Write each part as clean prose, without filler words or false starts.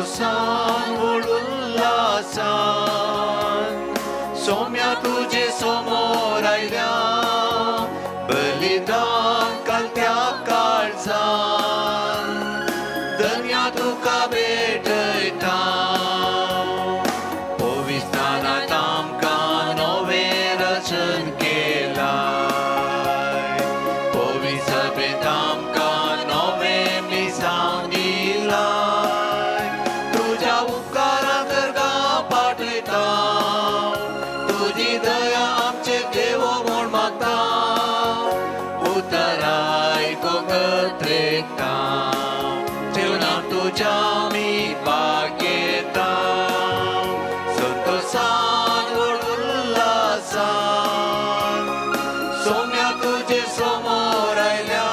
संतोषान उल्हासान सौम्या तुझे समोर आयल्या बलिदान कालत्या काळजान धन्य तुका भेटयता पवित्रानात आमकां नवें रचन केलाय पवित्र सभेत आमकां नवें मिसांव दिलाय तुज्या उपकाराक दर्गा पाठयता तुजी दया आमचे देव म्हूण मागता उतराय गोगत्रेकता जीवनांत तुज्या आमी भाग्येता संतोषान उल्हासान सौम्या तुजे समोर आयल्या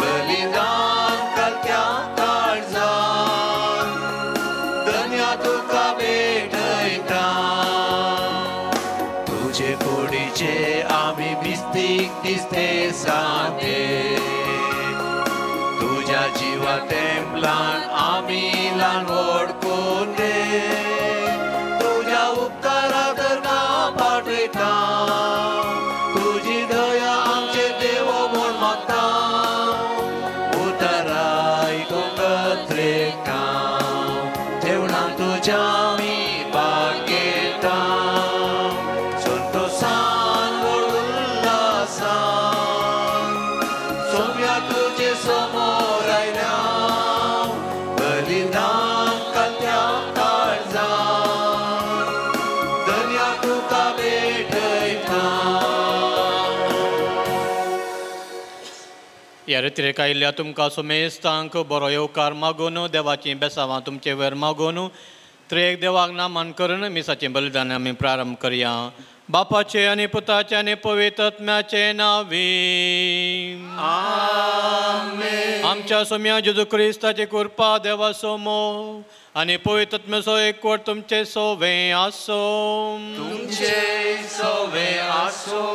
बलिदान कालत्या काळजान धन्य तुका भेटयता तुजे कुडीचे आमी बिस्तीक दिसते सादे तुज्या जिवा तेंपलान आमी ल्हान ओडकून दे तुज्या उपकाराक दर्गा पाठयता तुजी दया आमचे देव म्हूण मागता उतराय गोगत्रेका जेवणांत तुज्या आमी भाग्येता संतोषान उल्हासान सौम्या तुजे समोर आयल्या बलिदान कालत्या काळजान धन्य तुका भेटयता ह्या रितीरेक आयिल्ल्या तुमकां सुमेस्तांक बरो येवकार मागून देवाची बेसांवां तुमचे वयर मागून त्रेक देवाक नामान करून मिसाचें बलिदान आमी प्रारंभ करया बापाचे आनी पुताचे आनी पवित्र आत्म्याचे नांवी आमेन आमच्या सोम्या जेजू क्रिस्ताची कृपा देवा सोमो आनी पवित्र आत्म्याचो एकवट तुमचे सोवें आसो तुमचे सोवे आसो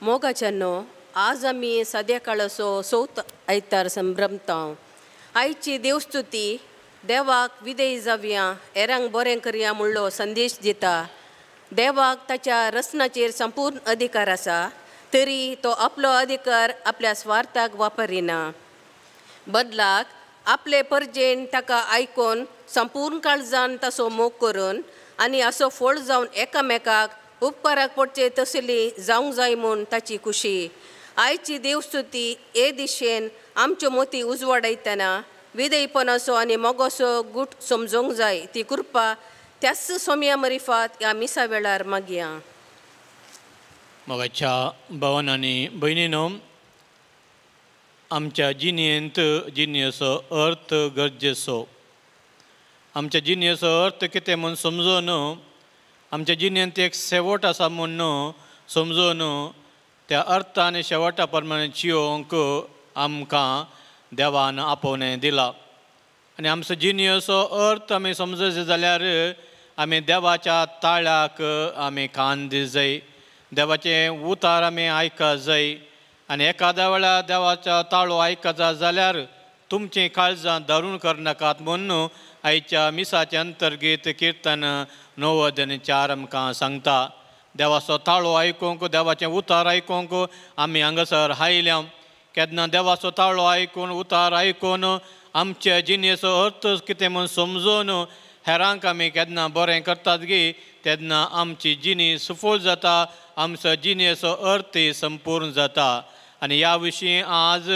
मोगाच्यानो आज आमी सद्या काळाचो चवथ आयतार संभ्रमता आयची देवस्तुती देवाक विधेय जावया हेरांक बरें करया म्हणलो संदेश दिता देवाक ताच्या रचनाचेर संपूर्ण अधिकार आसा तरी तो आपलो अधिकार आपल्या स्वार्थाक वापरिना बदलाक आपले परजेन ताका आयकोन संपूर्ण काळजान ताचो मोग करून आनी असो फळ जावन एकामेकाक उपकाराक पडचे तसली जावंक जाय म्हूण ताची खुशी आयची देवस्तुती हे दिशेन आमच्यो मोती उजवाडायतना विधेयपणाचो आनी मोगोचो गूट समजूंक जाय ती कृपा त्याच सोम्या मरिफात ह्या मिसा वेळार मागया मोगाच्या भावांनी आनी भयणीनो आमच्या जिणेंत जिणेचो अर्थ गरजेचो आमच्या जिणेचो अर्थ कितें म्हूण समजून आमच्या जिणेंत एक शेवट आसा म्हूण समजून त्या अर्थ आनी शेवटा प्रमाणे जियोंक आमकां देवान आपोवणें दिलां आनी आमचो जिणेचो अर्थ आमी समजूं जाल्यार आमी देवाच्या ताळ्याक आमी कान दी जाय देवाचें उतार आमी आयका जाय आनी एखाद्या वेळार देवाचो ताळो आयकता जाल्यार तुमचीं काळजां धरून करनाकात म्हणून आयच्या मिसाचे अंतर्गत कीर्तन 9:4 आमकां सांगता देवाचो ताळो आयकूंक देवाचें उतार आयकूंक आमी हांगासर आयल्या केन्ना देवाचो ताळो आयकून उतार आयकून आमच्या जिणेचो अर्थ कितें म्हूण समजून हेरांक आमी केन्ना बरें करतात गे तेन्ना आमची जिणी सफळ जाता आमचो जिणेचो अर्थ संपूर्ण जाता आनी ह्या विशीं आज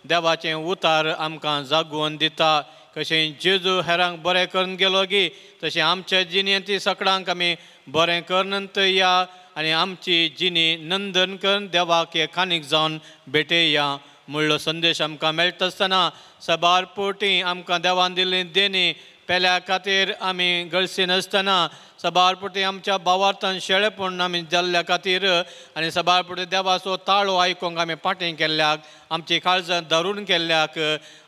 देवाचें उतार आमकां जागोवन दिता कशें जेजू हेरांक बरें करून गेलो गे तशें आमच्या जिणेंत सगळ्यांक आमी बरें करनंत या आनी आमची जिणी नंदन करून देवाक हे कानीक जावन भेटया म्हणलो संदेश आमकां मेळटा आसतना सबार पोटी आमकां देवान दिल्ली देणी पेल्या खातीर आमी गळसी नासतना सबार पोटी आमच्या भावार्थान शेळेपण आमी जाल्ल्या खातीर आनी सबार पोटी देवाचो ताळो आयकूंक आमी फाटीं केल्ल्याक आमची काळजां धरून केल्ल्याक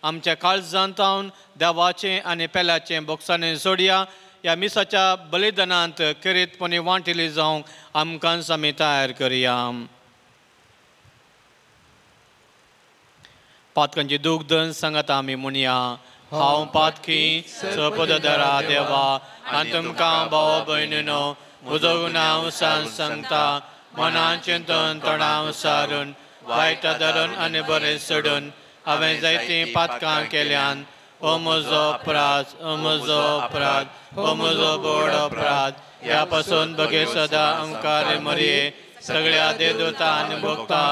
आमच्या काळजांतावन देवाचें आनी पेल्याचें बोक्सांनी सोडया ह्या मिसाच्या बलिदानांत करीतपणी वांटिली जावंक आमकांच आमी तयार करया पातकांची दूख दन सांगात आमी म्हणया हांव पातकी सपदरा देवा आनी तुमकां भाव भयणीनो म्हजो गुणांव सांगता मनान चिंतन तोंडां सारून वायट धरून आनी बरें सोडून हांवें जायतीं पातकां केल्यान ओ म्हजो अपराध ओ म्हजो अपराध ओ म्हजो व्हड अपराध ह्या पासून बगे सदां आमकां मरये सगळ्या देवदूतां आनी भक्तां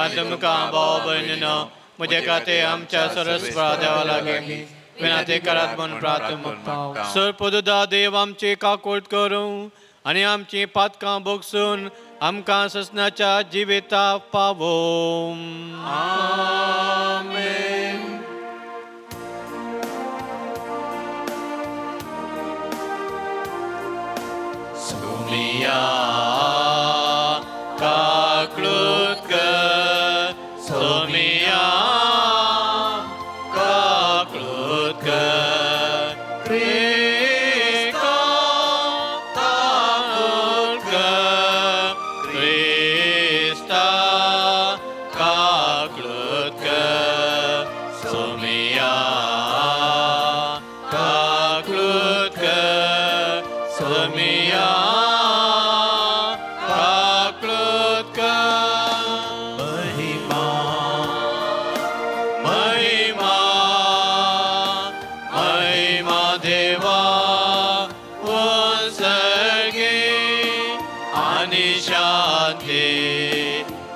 आनी तुमकां भाव भयणीनो म्हजे खातीर आमच्या सरस्वरा देवा लागीं विनंती करात म्हूण प्रार्थना सरपदुदा देव आमची काकूट करूं आनी आमची पातकां भोगसून आमकां ससनाच्या जिविता पावों. आमेन. सुमिया काकूट कर सुमिया काकूट कर क्रिस्ता काकूट कर क्रिस्ता काकूट कर सुमिया काकूट कर सुमिया काकूट कर महिमा महिमा महिमा देवा वंसगे आनी शांती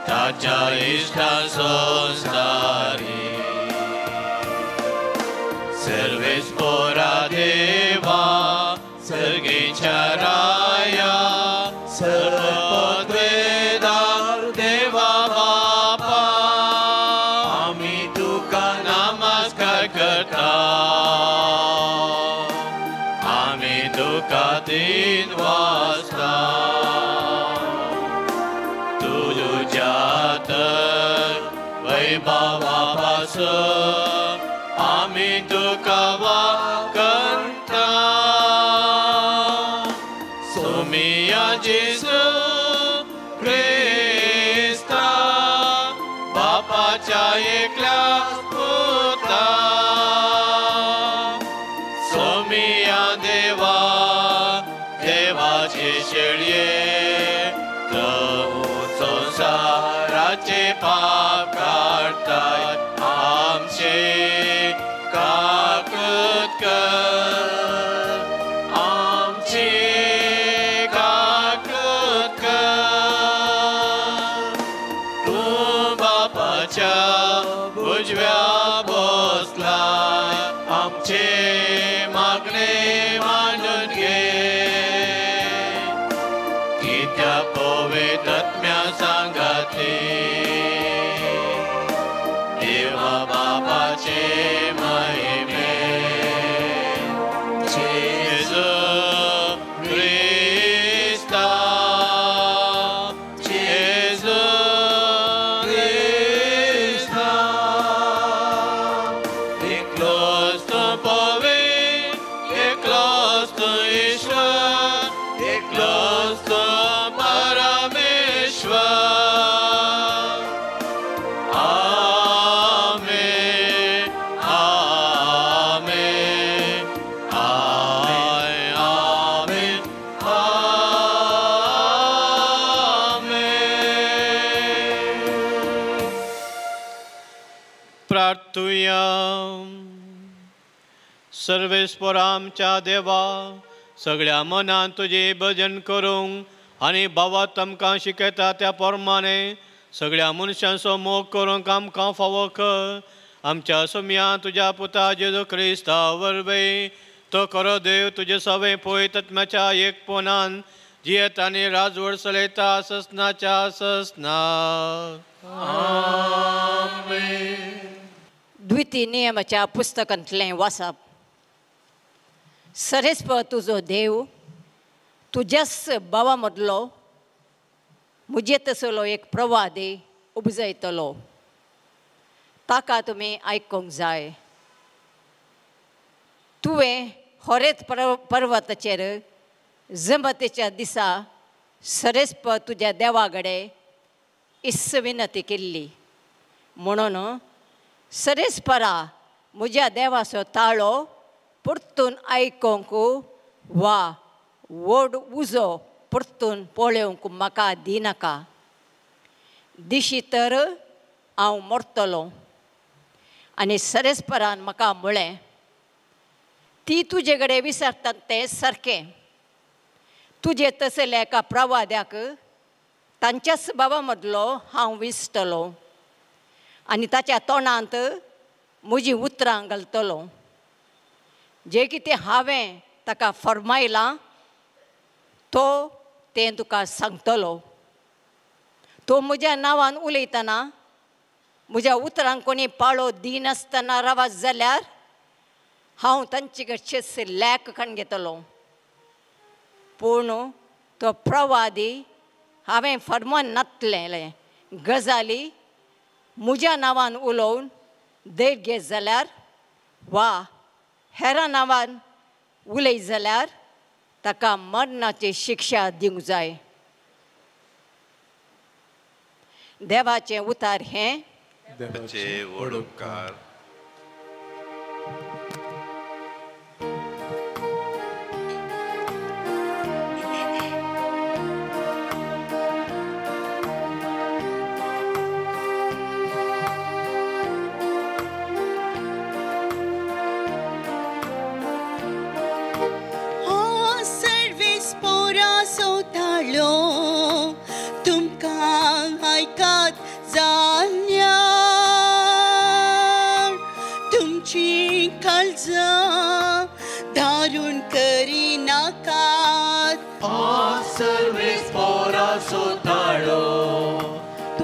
ताच्या इष्टा संसारी सर्वेस्पोरा देवा सर्गेच्या राया सर्वोद्वेदार देवा बापा आम्ही तुका नमस्कार करता आम्ही तुका दिन वाजता तुझ्यात वैभवा पासून आम्ही तुका वाकंता सुमिया जेजू क्रिस्ता बापाच्या एकल्या पुता सुमिया देवा देवाचे शेळये संसाराचे पाप काढताय आमचे काकूट कर आमचे काकूट कर तू बापाच्या उजव्या बसलाय आमचे मागणे मानून घे कित्या पवित्रात्म्या सांगाते देवा बापाचे महिमे जेजू क्रिस्ता जेजू क्रिस्ता एकलोच तू पवित्र एकलोच तू ईश्वर एकलोच तू परमेश्वर प्रार्थुया सर्वेस्परा आमच्या देवा सगळ्या मनान तुझे भजन करूंक आनी भावात आमकां शिकयता त्या प्रमाणे सगळ्या मनशांचो मोग करूंक आमकां फावो कर आमच्या सुमया तुज्या पुता जेजू क्रिस्ता वरवीं तो खरो देव तुजे सवे पवित्रात्म्याच्या एकपणान जियेत आनी राजवट चलयता ससनाच्या ससना. द्वितीय नियमाच्या पुस्तकांतलें वाचप. सरेस्प तुजो देव तुज्याच भावा मदलो मुजे तसलो एक प्रवादी उपजयतलो ताका तुमी आयकूंक जाय. तुवें होरेत पर्वताचेर जमतेच्या दिसा सरेस्प तुज्या देवा कडेन इस्स विनंती केल्ली म्हणून सरेस्परा म्हज्या देवाचो ताळो परतून आयकोंक वा व्हड उजो परतून पळोवंक म्हाका दिनाका. दिशी तर हांव मरतलों. आनी सरेस्परान म्हाका म्हळें, ती तुजे कडेन विचारतात तें सारकें. तुजे तसले एका प्रवाद्याक तांच्याच बाबा मदलो हांव विसतलो आनी ताच्या तोंडांत म्हजीं उतरां घालतलो. जें कितें हांवें ताका फरमायलां तो तें तुका सांगतलो. तो म्हज्या नांवान उलयतना म्हज्या उतरांक कोणी पाळो दिनासतना रावत जाल्यार हांव तांचे कडचेच लॅक काडून घेतलो. पूण तो प्रवादी हांवें फर्मोन नातलेले गजाली म्हज्या नांवान उलोवन देख घे जाल्यार वा हेरां नांवान उलय जाल्यार ताका मरणाची शिक्षा दिवंक जाय. देवाचें उतार हें देवाचे व्हड उपकार. तुमकां आयकात जाल्यार तुमची काळजां धारून करी नाकात. सर्वेस पोराचो ताळो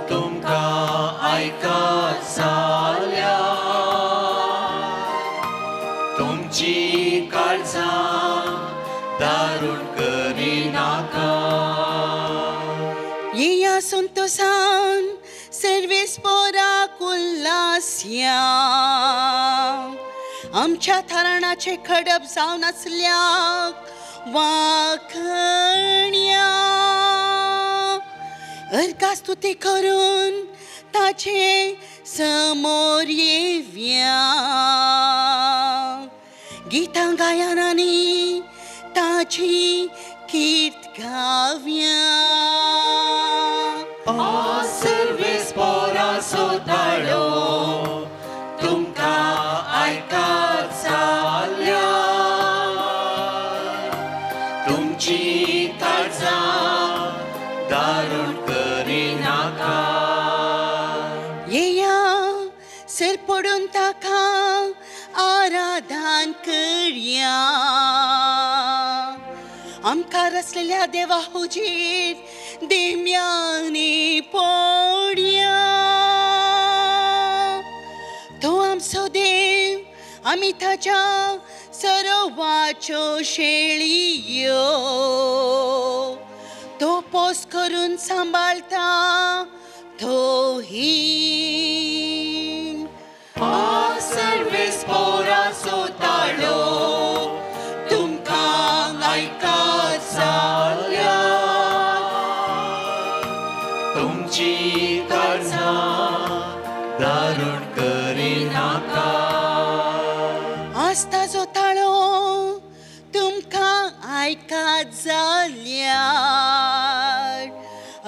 तुमकां आयकात जाल्यार तुमची काळजां धारून करी नाकात. येया संतोषान सर्वेस पोराक उल्हासया. आमच्या थाराणाचे खडप जावन आसल्याक वाखण्या. अर्गास्तुती करून ताचे समोर येवया. गितां गायनांनी ताची कीर्त गावया. सर्वेस पोराचो ताळो तुमकां आयकात जाल्यार तुमची काळजां धारून करी नाकात. येया सर पडून ताका आराधन करया. आमकां रचलेल्या देवा हुजीर देम्यांनी पडया. तो आमचो देव आमी ताच्या सरवाच्यो शेळयो. तो पोस करून सांबाळता तो ही. सर्वेस पोराचो ताळो तुमकां आयकात जाल्यार तुमची काळजां धारून करी नाकात. आस्ताचो ताळो तुमकां आयकात जाल्यार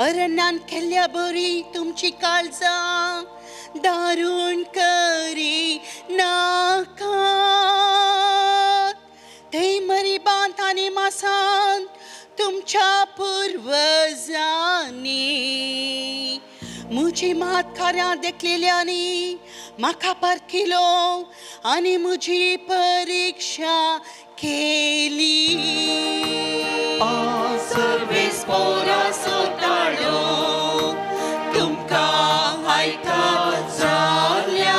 अरण्यान केल्ल्या बरी तुमची काळजां धारून करी नाकात. थंय मरी बांत आनी मासान तुमच्या पुर्वजांनी म्हजी मात खऱ्यां देखलेल्यांनी म्हाका परखिलो आनी म्हजी परिक्षा केली. सर्वेस पोराचो ताळो तुमकां आयकात जाल्यार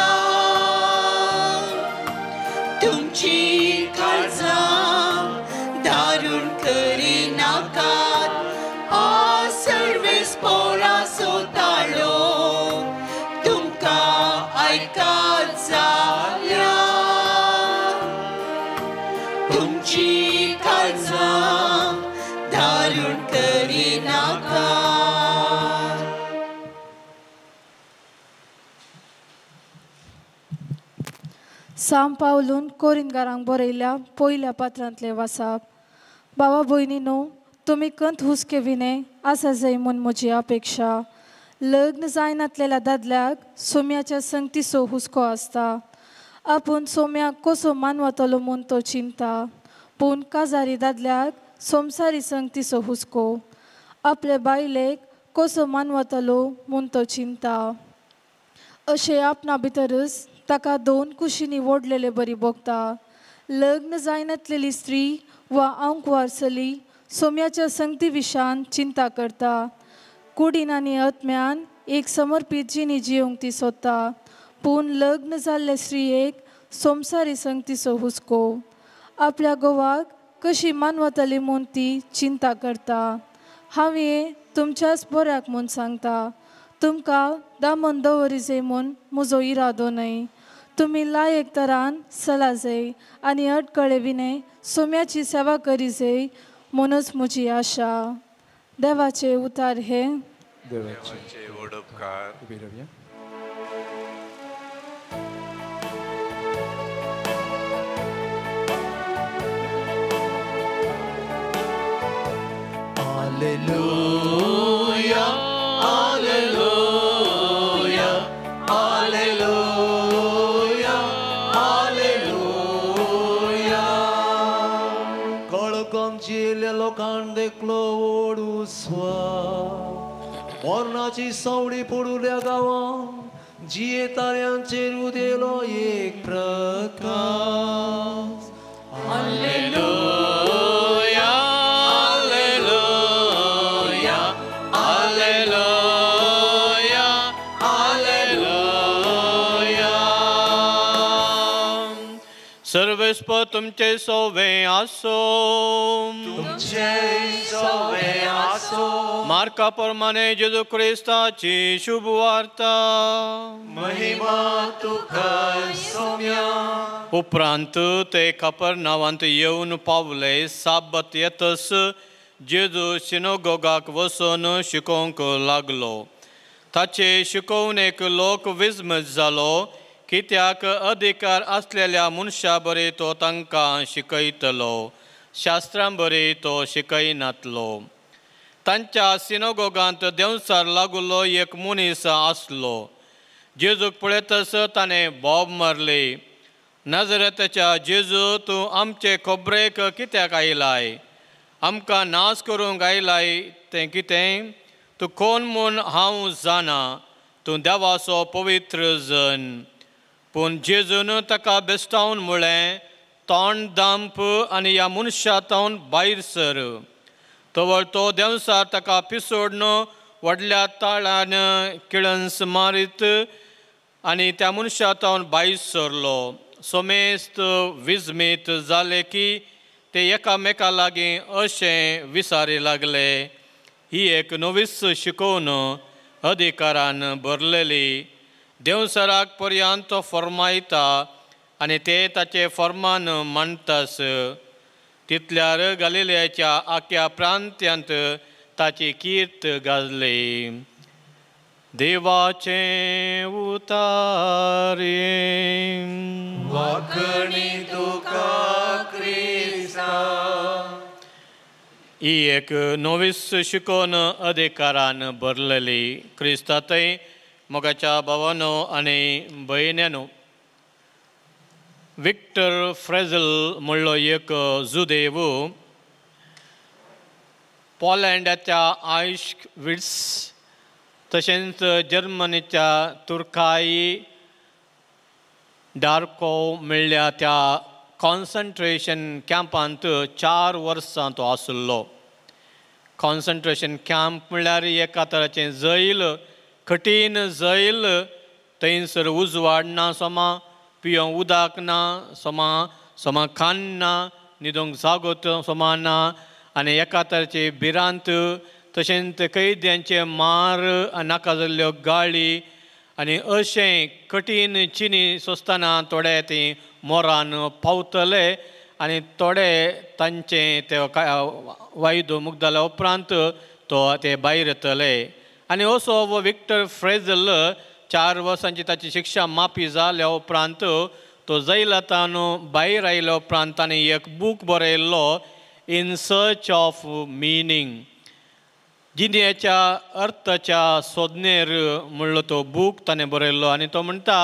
तुमची काळजां धारून करी नाकात. सर्वेस पोराचो ताळो तुमकां आयकात जाल्यार तुमची काळजां धारून करी नाकात. साम पावलून कोरिंतकारांक बरयल्या पयल्या पात्रांतले वाचप. भावा भयणीनो, तुमी कंत हुस्के विने आसा जाय म्हूण म्हजी अपेक्षा. लग्न जायनासलेल्या दादल्याक सोम्याच्या संगतीचो हुस्को आसता. आपूण सोम्याक कसो मानवतलो म्हूण तो चिंता. पूण काजारी दादल्याक संवसारी संगतीचो हुस्को. आपले बायलेक कसो मानवतलो म्हूण तो चिंता. अशें आपणा भितरच ताका दोन कुशींनी ओडलेले बरी भोगता. लग्न जायनासलेली स्त्री वा आंकवार चली सोम्याच्या संगती विशान चिंता करता. कुडीन आनी आत्म्यान एक समर्पीत जिणी जियोंक ती सोदता. पूण लग्न जाल्ले स्त्रियेक संवसारी संगतीचो हुस्को. आपल्या घोवाक कशी मानवतली म्हूण ती चिंता करता. हांवें तुमच्याच बऱ्याक म्हूण सांगता. तुमकां दामन दवरी जाय म्हूण म्हजो इरादो न्हय. तुमी लायक तरान चला जाय आनी अडकळे विने सोम्याची सेवा करी जाय म्हणूच म्हजी आशा. देवाचे उतार हे. देवाचे ओडपकार. Alleluia, alleluia, alleluia, alleluia. कळकमचेल्या लोकांक देखलो ओडू स्वा. मरणाची सवडी पडुल्या गांवां जियेताल्यांचेर उदेलो एक प्रकाश. Alleluia, alleluia, alleluia, alleluia. सर्वेस्प तुमचे सोवे आसो. तुमचे सवे आसो. मार्का प्रमाणे जेजू क्रिस्ताची शुभ वार्ता. महिमा तुका सोम्या. उपरांत ते कफरनावांत येवन पावले. साबत येतस जेजू सिनोगोगाक वचून शिकोवंक लागलो. ताचे शिकोवणेक लोक विस्मत जालो, कित्याक अधिकार असलेल्या मनशा बरे तो तांकां शिकयतलो, शास्त्रां बरे तो शिकयनातलो. तांच्या सिनोगोगांत देंवचार लागुल्लो एक मनीस आसलो. जेजूक पळयतस ताणें बोब मारली, नाजरेताच्या जेजू, तूं आमचे खोबरेक कित्याक आयलाय? आमकां नाश करूंक आयलाय तें कितें? तूं कोण म्हूण हांव जाणा. तूं देवाचो पवित्र जन. पूण जेजून ताका बेस्तावन म्हळें, तोंड दांप आनी ह्या मनशा तोंड भायर सर. तोवर तो देंवसार ताका पिसोडन व्हडल्या ताळ्यान किळन्स मारीत आनी त्या मनशा तोंड भायर सरलो. सोमेस्त विस्मीत जाले की ते एकामेका लागीं अशें विचारी लागले, ही एक नवीच शिकोवन अधिकारान भरलेली. देंवसराक पर्यंत फर्मायता आनी ते ताचे फर्मान मांडटास. तितल्यार गलिलेयाच्या आख्या प्रांत्यांत ताची कीर्त गाजली. देवाचे उतारे. वाखणी तुका क्रिस्ता. ही एक नवीस शिकोवन अधिकारान भरलेली. क्रिस्तातय मोगाच्या भावानो आनी भयण्यांनो, विक्टर फ्रेझल म्हणलो एक जुदेव पोलंडाच्या आयश्विट्झ तशेंच जर्मनीच्या तुर्काई डार्को म्हणल्या त्या कॉन्सन्ट्रेशन कॅम्पांत 4 वर्सां तो आसलो. कॉन्सन्ट्रेशन कॅम्प म्हणल्यार एका तराचें जैल, कठीण जैल. थंयसर उजवाड ना सोमा, पियोंक उदक ना सोमा खाण ना, न्हिदोंक जागो सोमा ना, आनी एका तराचे भिरांत. तशेंच कैद्यांचे मार, नाका जाल्ल्यो गाळी आनी अशें कठीण चिनी सोंसतना थोडे ती मोरान पावतले आनी थोडे तांचे ते वायदो मुक्त जाल्या उपरांत तो ते भायर येतले. आनी असो हो विक्टर फ्रेझल 4 वर्सांची ताची शिक्षा माफी जाल्या उपरांत तो जैलातान भायर आयलो उपरांत ताणें एक बूक बरयल्लो इन सर्च ऑफ मिनींग, जिणेच्या अर्थाच्या सोदनेर म्हणलो तो बूक ताणें बरयल्लो. आनी तो म्हणटा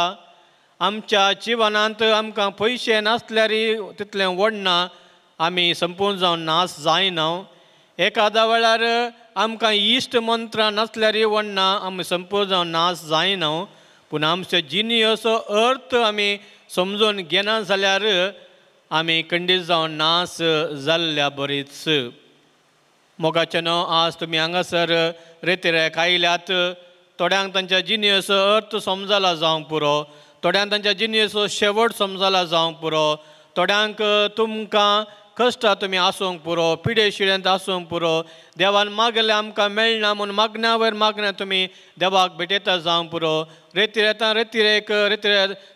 आमच्या जिवनांत आमकां पयशे नासल्यार तितलें व्हडना आमी संपूर्ण जावन नाश जायना. एखाद्या वेळार आमकां इश्ट मंत्रां नासल्यार व्हडना आमी संपूर्ण जावन नाश जायना. पूण आमचो जिणेचो अर्थ आमी समजून घेना जाल्यार आमी खंडीत जावन नाश जाल्ल्या बरीच. मोगाचे न्हू, आज तुमी हांगासर रेतीरेक आयल्यात. थोड्यांक तांच्या जिणेचो अर्थ समजला जावंक पुरो, थोड्यांक तांच्या जिणेचो शेवट समजला जावंक पुरो, थोड्यांक तुमकां कश्टां तुमी आसूंक पुरो, पिडे शिड्यांत आसूंक पुरो. देवान मागलें आमकां मेळना म्हूण मागण्या वयर मागण्या तुमी देवाक भेटयता जावंक पुरो. रेतीरेक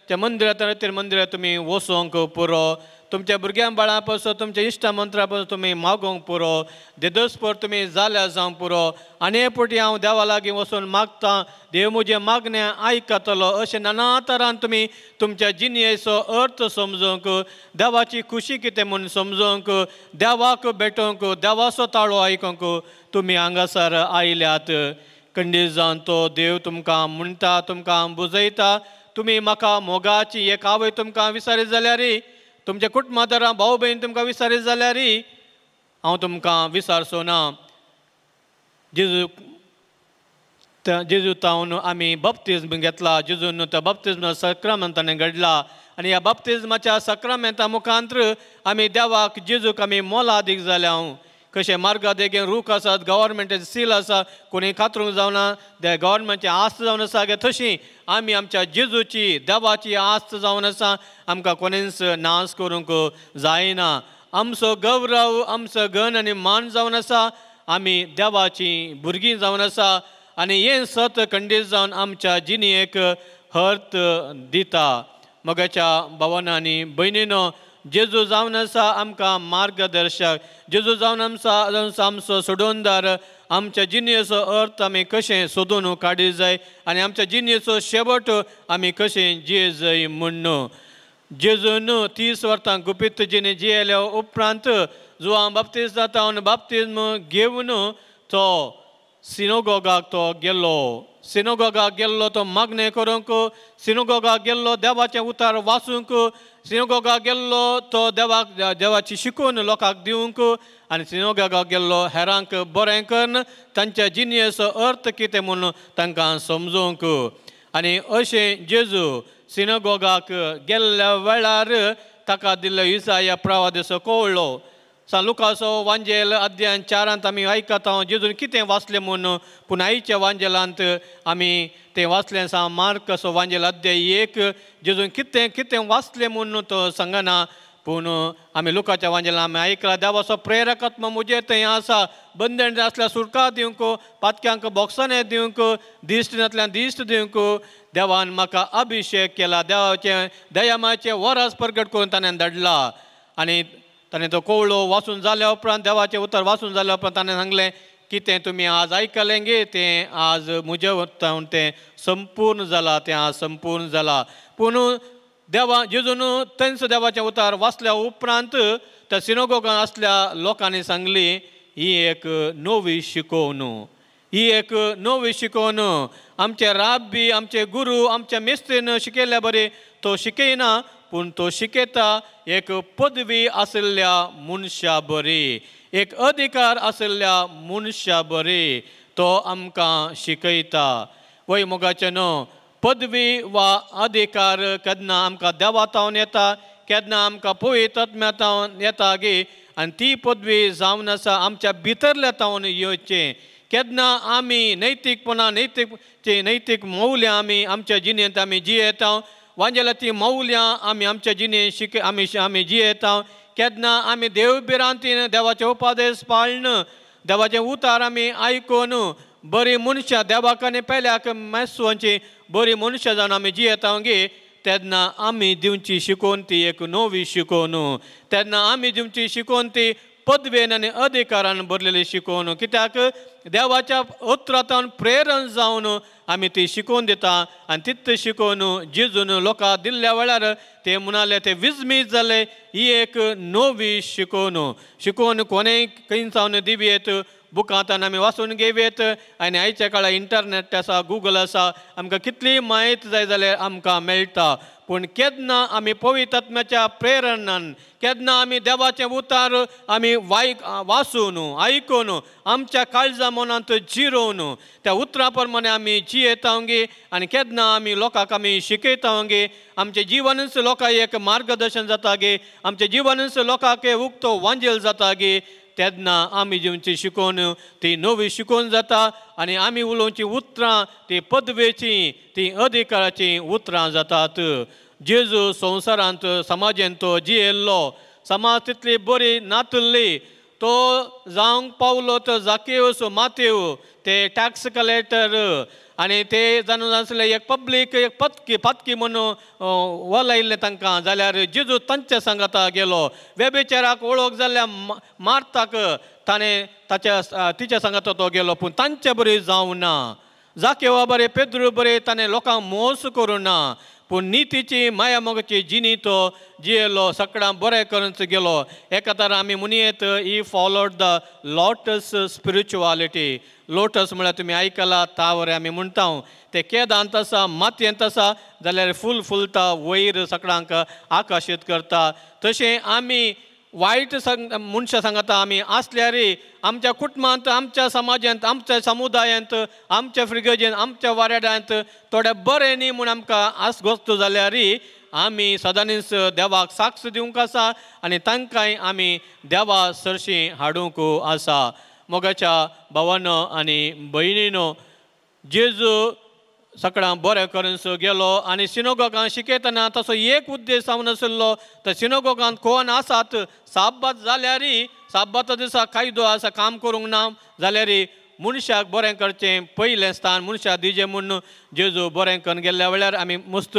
त्या मंदिरांत तुमी वचोंक पुरो. तुमच्या भुरग्यां बाळां पासून तुमच्या इश्टा मंत्रा पासून तुमी मागोंक पुरो. देदोसपर तुमी जाल्या जावंक पुरो. आनी फावटी हांव देवा लागीं वचून मागतां, देव म्हजें मागणें आयकतलो, अशें नाना तरान तुमी तुमच्या जिणेचो अर्थ समजूंक, देवाची खुशी कितें म्हूण समजूंक, देवाक भेटोवंक, देवाचो ताळो आयकूंक तुमी हांगासर आयल्यात. खंडीत जावन तो देव तुमकां म्हणटा, तुमकां बुजयता. तुमी म्हाका मोगाची एक आवय तुमकां विचारीत जाल्यार, तुमच्या कुटुंबादारां भाऊ भयण तुमकां विचारीत जाल्यार हांव तुमकां विचारचो ना. जेजू तावन आमी बपतिस्म घेतला. जेजून तो बपतिस्म सक्रामेंत ताणें घडला आनी ह्या बपतिस्माच्या सक्रामेंता मुखांतर आमी देवाक जेजूक आमी मोला दीक जाल्या. कशें मार्गा देगेन रूख आसात, गव्हर्मेंटाचें सील आसा, कोणी खात्रूंक जावना, ते गव्हर्मेंटाची आस्त जावन आसा गे, तशी आमी आमच्या जेजूची देवाची आस्त जावन आसा. आमकां कोणेंच नाश करूंक जायना. आमचो गौरव, आमचो गण आनी मान जावन आसा. आमी देवाची भुरगीं जावन आसा आनी हें सत खंडीत जावन आमच्या जिणेक अर्थ दिता. मोगाच्या भावांनी भयणीनो, जेजू जावन आसा आमकां मार्गदर्शक. जेजू जावन आमचो सोडोनदार. आमच्या जिणेचो अर्थ आमी कशें सोदून काडूं जाय आनी आमच्या जिणेचो शेवट आमी कशें जिये जाय म्हणून. जेजून 30 वर्सां गुपीत जिणे जियेल्या उपरांत जुआं बाप्तिस्म जाता बाप्तिस्म घेवन तो सिनोगोगाक तो गेल्लो. सिनोगोगाक गेल्लो तो मागणें करूंक, सिनोगोगाक गेल्लो देवाचें उतार वाचूंक, सिनोगोगाक गेल्लो तो देवाची शिकून लोकांक दिवंक, आनी सिनोगोगाक गेल्लो हेरांक बरें करून तांच्या जिणेचो अर्थ कितें म्हणून तांकां समजोवंक. आनी अशें जेजू सिनोगोगाक गेल्ल्या वेळार ताका दिल्लो इसाया प्रवादीचो कळ्ळो. लुकाचो वांजेल अध्याय 4 आमी आयकता जेजून कितें वाचलें म्हणून. पूण आयच्या वांजेलांत आमी तें वाचलें आसा. मार्कचो वांजेल अध्याय 1 जेजून कितें वाचलें म्हणून तो सांगना. पूण आमी लुकाच्या वांजेलांत आमी आयकलां, देवाचो प्रेरक आत्मा म्हजे थंय आसा. बंदण आसल्यार सुटका दिवंक, पातक्यांक बोगसाणें दिवंक, दिश्टींतल्यान दिश्ट दिवंक देवान म्हाका अभिशेक केला. देवाचें दयामाचें वरास प्रगट करून ताणें धाडला. आनी ताणें तो कळ्ळो. वाचून जाल्या उपरांत देवाचें उतर वाचून जाल्या उपरांत ताणें सांगलें, कितें तुमी आज आयकलें गे तें आज म्हज्या वतान तें संपूर्ण जालां, तें आज संपूर्ण जालां. पूण जेजून थंयच देवाचें उतार वाचल्या उपरांत त्या सिनोगोगान आसल्या लोकांनी सांगली, ही एक नवी शिकोवन, ही एक नवी शिकोवन. आमचे राब्बी, आमचे गुरू, आमच्या मेस्त्रीन शिकयल्या बरें तो शिकयना, पूण तो शिकयता एक पदवी आशिल्ल्या मनशा बरी, एक अधिकार आशिल्ल्या मनशा बरी तो आमकां शिकयता. वय मोगाचे न्हू, पदवी वा अधिकार केन्ना आमकां देवातावन येता, केन्ना आमकां पवित्र आत्म्यातावन येता गे. आनी ती पदवी जावन आसा आमच्या भितरल्या तावन येवचें. केन्ना आमी नैतीकपणां नैतीक मौल्यां आमी आमच्या जिणेंत आमी जियेता. वांजेलाची मौल्यां आमी आमच्या जिणेंत आमी जियेता. केन्ना आमी देवबिरांतीन देवाचे उपादेश पाळन, देवाचें उतार आमी आयकून बरी मनशां देवाक आनी पेल्याक मेसोवची बरी मनशां जावन आमी जियेता गे. तेन्ना आमी दिवची शिकोवन ती एक नवी शिकोवन, तेन्ना आमी दिवची शिकोवन ती पदवेन आनी अधिकारान भरलेली शिकोवन. कित्याक देवाच्या उतरांतल्यान प्रेरण जावन आमी ती शिकोवन दिता आनी तित्त शिकोवन जेजून लोकां दिल्ल्या वेळार ते म्हणाले ते विजमीत जाले ही एक नवी शिकोवन कोणेय खंय सावन दिवयेत बुकांतान आमी वाचून घेवयेत आनी आयच्या काळार इंटरनेट आसा गूगल आसा आमकां कितली म्हायती जाय जाल्यार आमकां मेळटा पूण केन्ना आमी पवित्र आत्म्याच्या प्रेरणान केन्ना आमी देवाचें उतार आमी वाचून आयकून आमच्या काळजा मनांत जिरोवन त्या उतरा प्रमाणे आमी जियेता गे आनी केन्ना आमी लोकांक आमी शिकयता गे आमचें जिवनच लोकांक एक मार्गदर्शन जाता गे आमचें जिवनच लोकांक उक्तो वांजेल जाता गे तेन्ना आमी जेवची शिकोवन ती नवी शिकोवन जाता आनी आमी उलोवची उतरां ती पदवेची ती अधिकाराची उतरां जातात जेजू संवसारांत समाजांत तो जियेल्लो समाज तितली बरी नातल्ली तो जावंक पावलो तो जाकेवस मातेव ते टॅक्स कलेक्टर आनी ते जाणून आसले एक पब्लीक एक पातकी म्हणून वलायिल्लें तांकां जाल्यार जेजू तांच्या सांगाता गेलो वेबेचाराक वळख जाल्ल्या मार्ताक ताणें तिच्या सांगाता तो गेलो पूण तांचे बरें जावं ना जाकेवा बरें पेद्रू बरें ताणें लोकांक मोस करूं ना पूण नितीची माया मोगाची जिणी तो जियेलो सगळ्यांक बरें करूंच गेलो एका तरा आमी म्हणयेत ही followed the lotus spirituality lotus म्हळ्यार तुमी आयकला तावरे आमी म्हणटा ते केदांत आसा मातयेंत आसा जाल्यार फुलता वयर सगळ्यांक आकर्शीत करता तशें आमी वायट मनशां सांगता आमी आसल्यारय आमच्या कुटुंबांत आमच्या समाजांत आमच्या समुदायांत आमच्या फ्रिगजेंत आमच्या वाड्यारांत थोडे बरें न्ही म्हूण आमकां आसगोस्त जाल्यारय आमी सदांच देवाक साक्ष दिवंक आसा आनी तांकांय आमी देवा सरशी हाडूंक आसा मोगाच्या भावानो आनी भयणीनो जेजू सगळ्यांक बरें करून गेलो आनी सिनोगोगांत शिकयतना तसो एक उद्देश जावन आशिल्लो तर सिनोगोगांत कोण आसात साब्बात जाल्यारय साब्बाता दिसा कायदो आसा काम करूंक ना जाल्यारय मनशाक बरें करचें पयलें स्थान मनशाक दिजें म्हूण जेजू बरें करून गेल्ल्या वेळार आमी मस्त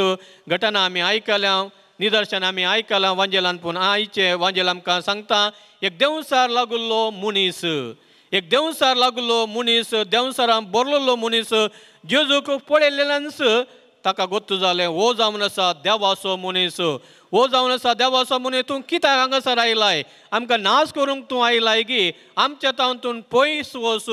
घटना आमी आयकल्या निदर्शन आमी आयकलां वांजेलान पूण आयचे वांजेल आमकां सांगता एक देंवसार लागुल्लो मनीस एक देंवसार लागलो मनीस देंवसारान बरलेलो मनीस जेजूक पळयलेल्यानच ताका गोत्तू जालें हो जावन आसा देवाचो मनीस हो जावन आसा देवाचो मनीस तूं कित्याक हांगासर आयलाय आमकां नाश करूंक तूं आयलाय गे आमच्या तावंतून पयस वच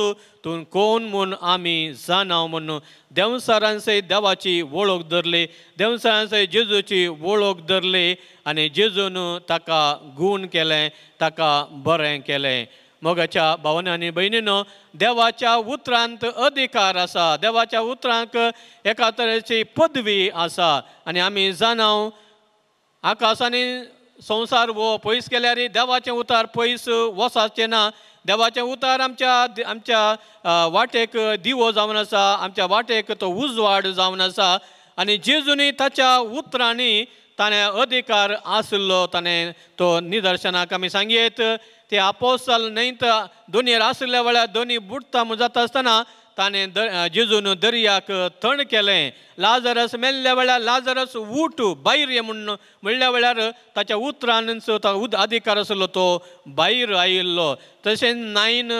तूं कोण म्हूण आमी जाणाव म्हणून देंवसारान सयत देवाची वळख धरली देंवसारान सयत जेजूची वळख धरली आनी जेजून ताका गूण केलें ताका बरें केलें मोगाच्या भावांनो आनी भयणीनो देवाच्या उतरांत अधिकार आसा देवाच्या उतरांक एका तरेची पदवी आसा आनी आमी जाणाव आकाशांनी संवसार वो पयस केल्यार देवाचें उतार पयस वचाचें ना देवाचें उतार आमच्या वाटेक दिवो जावन आसा आमच्या वाटेक तो उजवाड जावन आसा आनी जेजूनी ताच्या उतरांनी ताणें अधिकार आसलो ताणें तो निदर्शनाक आमी सांगयेत ते आपोस्तल न्हयत दोनीर आसल्या वेळार दोनी बुडटा जाता आसतना ताणें जेजून दर्याक थंड केलें लाजरस मेल्ल्या वेळार लाजरस उठ भायर ये म्हणल्या वेळार ताच्या उतरांच अधिकार आसलो तो भायर आयिल्लो तशेंच नायन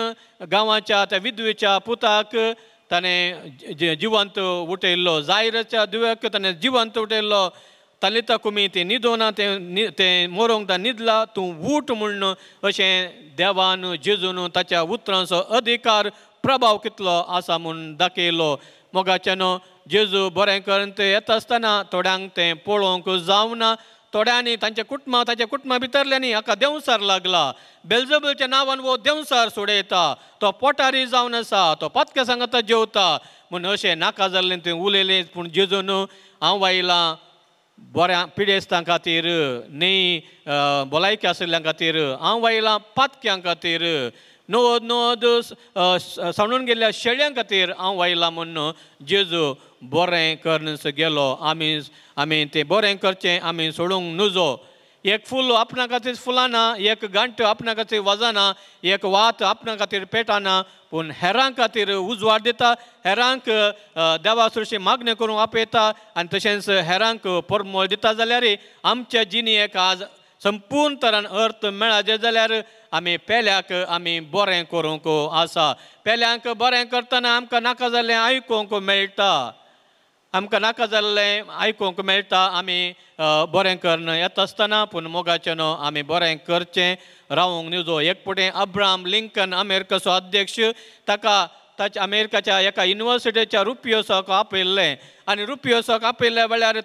गांवाच्या त्या विधवेच्या पुताक ताणें जिवंत उठयल्लो जायराच्या दुव्याक ताणें जिवंत उठयल्लो तालिता कुमी ते न्हिदोना ते मोरोंक न्हिदला तूं उठ म्हूण अशें देवान जेजून ताच्या उतरांचो अधिकार प्रभाव कितलो आसा म्हूण दाखयलो मोगाच्यानो जेजू बरें करून ते येता आसतना थोड्यांक तें पळोवंक जावना थोड्यांनी तांच्या कुटुंबा भितरल्यांनी हाका देंवसार लागला बेल्जेबूलच्या नांवान वो देंवसार सोडयता तो पोटारी जावन आसा तो पथक्या सांगता जेवता म्हूण अशें नाका जाल्लें तें उलयलें पूण जेजून हांव आयलां बऱ्या पिडेस्तां खातीर न्ही भलायकी आशिल्ल्यां खातीर हांव आयलां पातक्यां खातीर नवद सांडून गेल्ल्या शेळ्यां खातीर हांव आयलां म्हणून जेजू बरें करून गेलो आमी तें बरें करचें आमी सोडूंक नजो एक फूल आपणा खातीर फुलाना एक गांठ आपणा खातीर वजना एक वात आपणा खातीर पेटाना पूण हेरां खातीर उजवाड दिता हेरांक देवा सृश्टी मागणी करूंक आपयता आनी तशेंच हेरांक परमळ दिता जाल्यार आमच्या जिणेक आज संपूर्ण तरान अर्थ मेळाचे जाल्यार आमी पेल्याक आमी बरें करूंक आसा. पेल्यांक बरें करतना आमकां नाका जाल्लें आयकूंक मेळटा. आमकां नाका जाल्लें आयकूंक मेळटा. आमी बरें करन येता आसतना पूण मोगाचें न्हू आमी बरें करचें रावूंक नजो. एकपुटें अब्राहम लिंकन अमेरिकेचो अध्यक्ष ताका ताच्या अमेरिकाच्या एका युनिवर्सिटीच्या रुपयोसाक आपयल्लें आनी रुपयोसाक आपयल्ल्या वेळार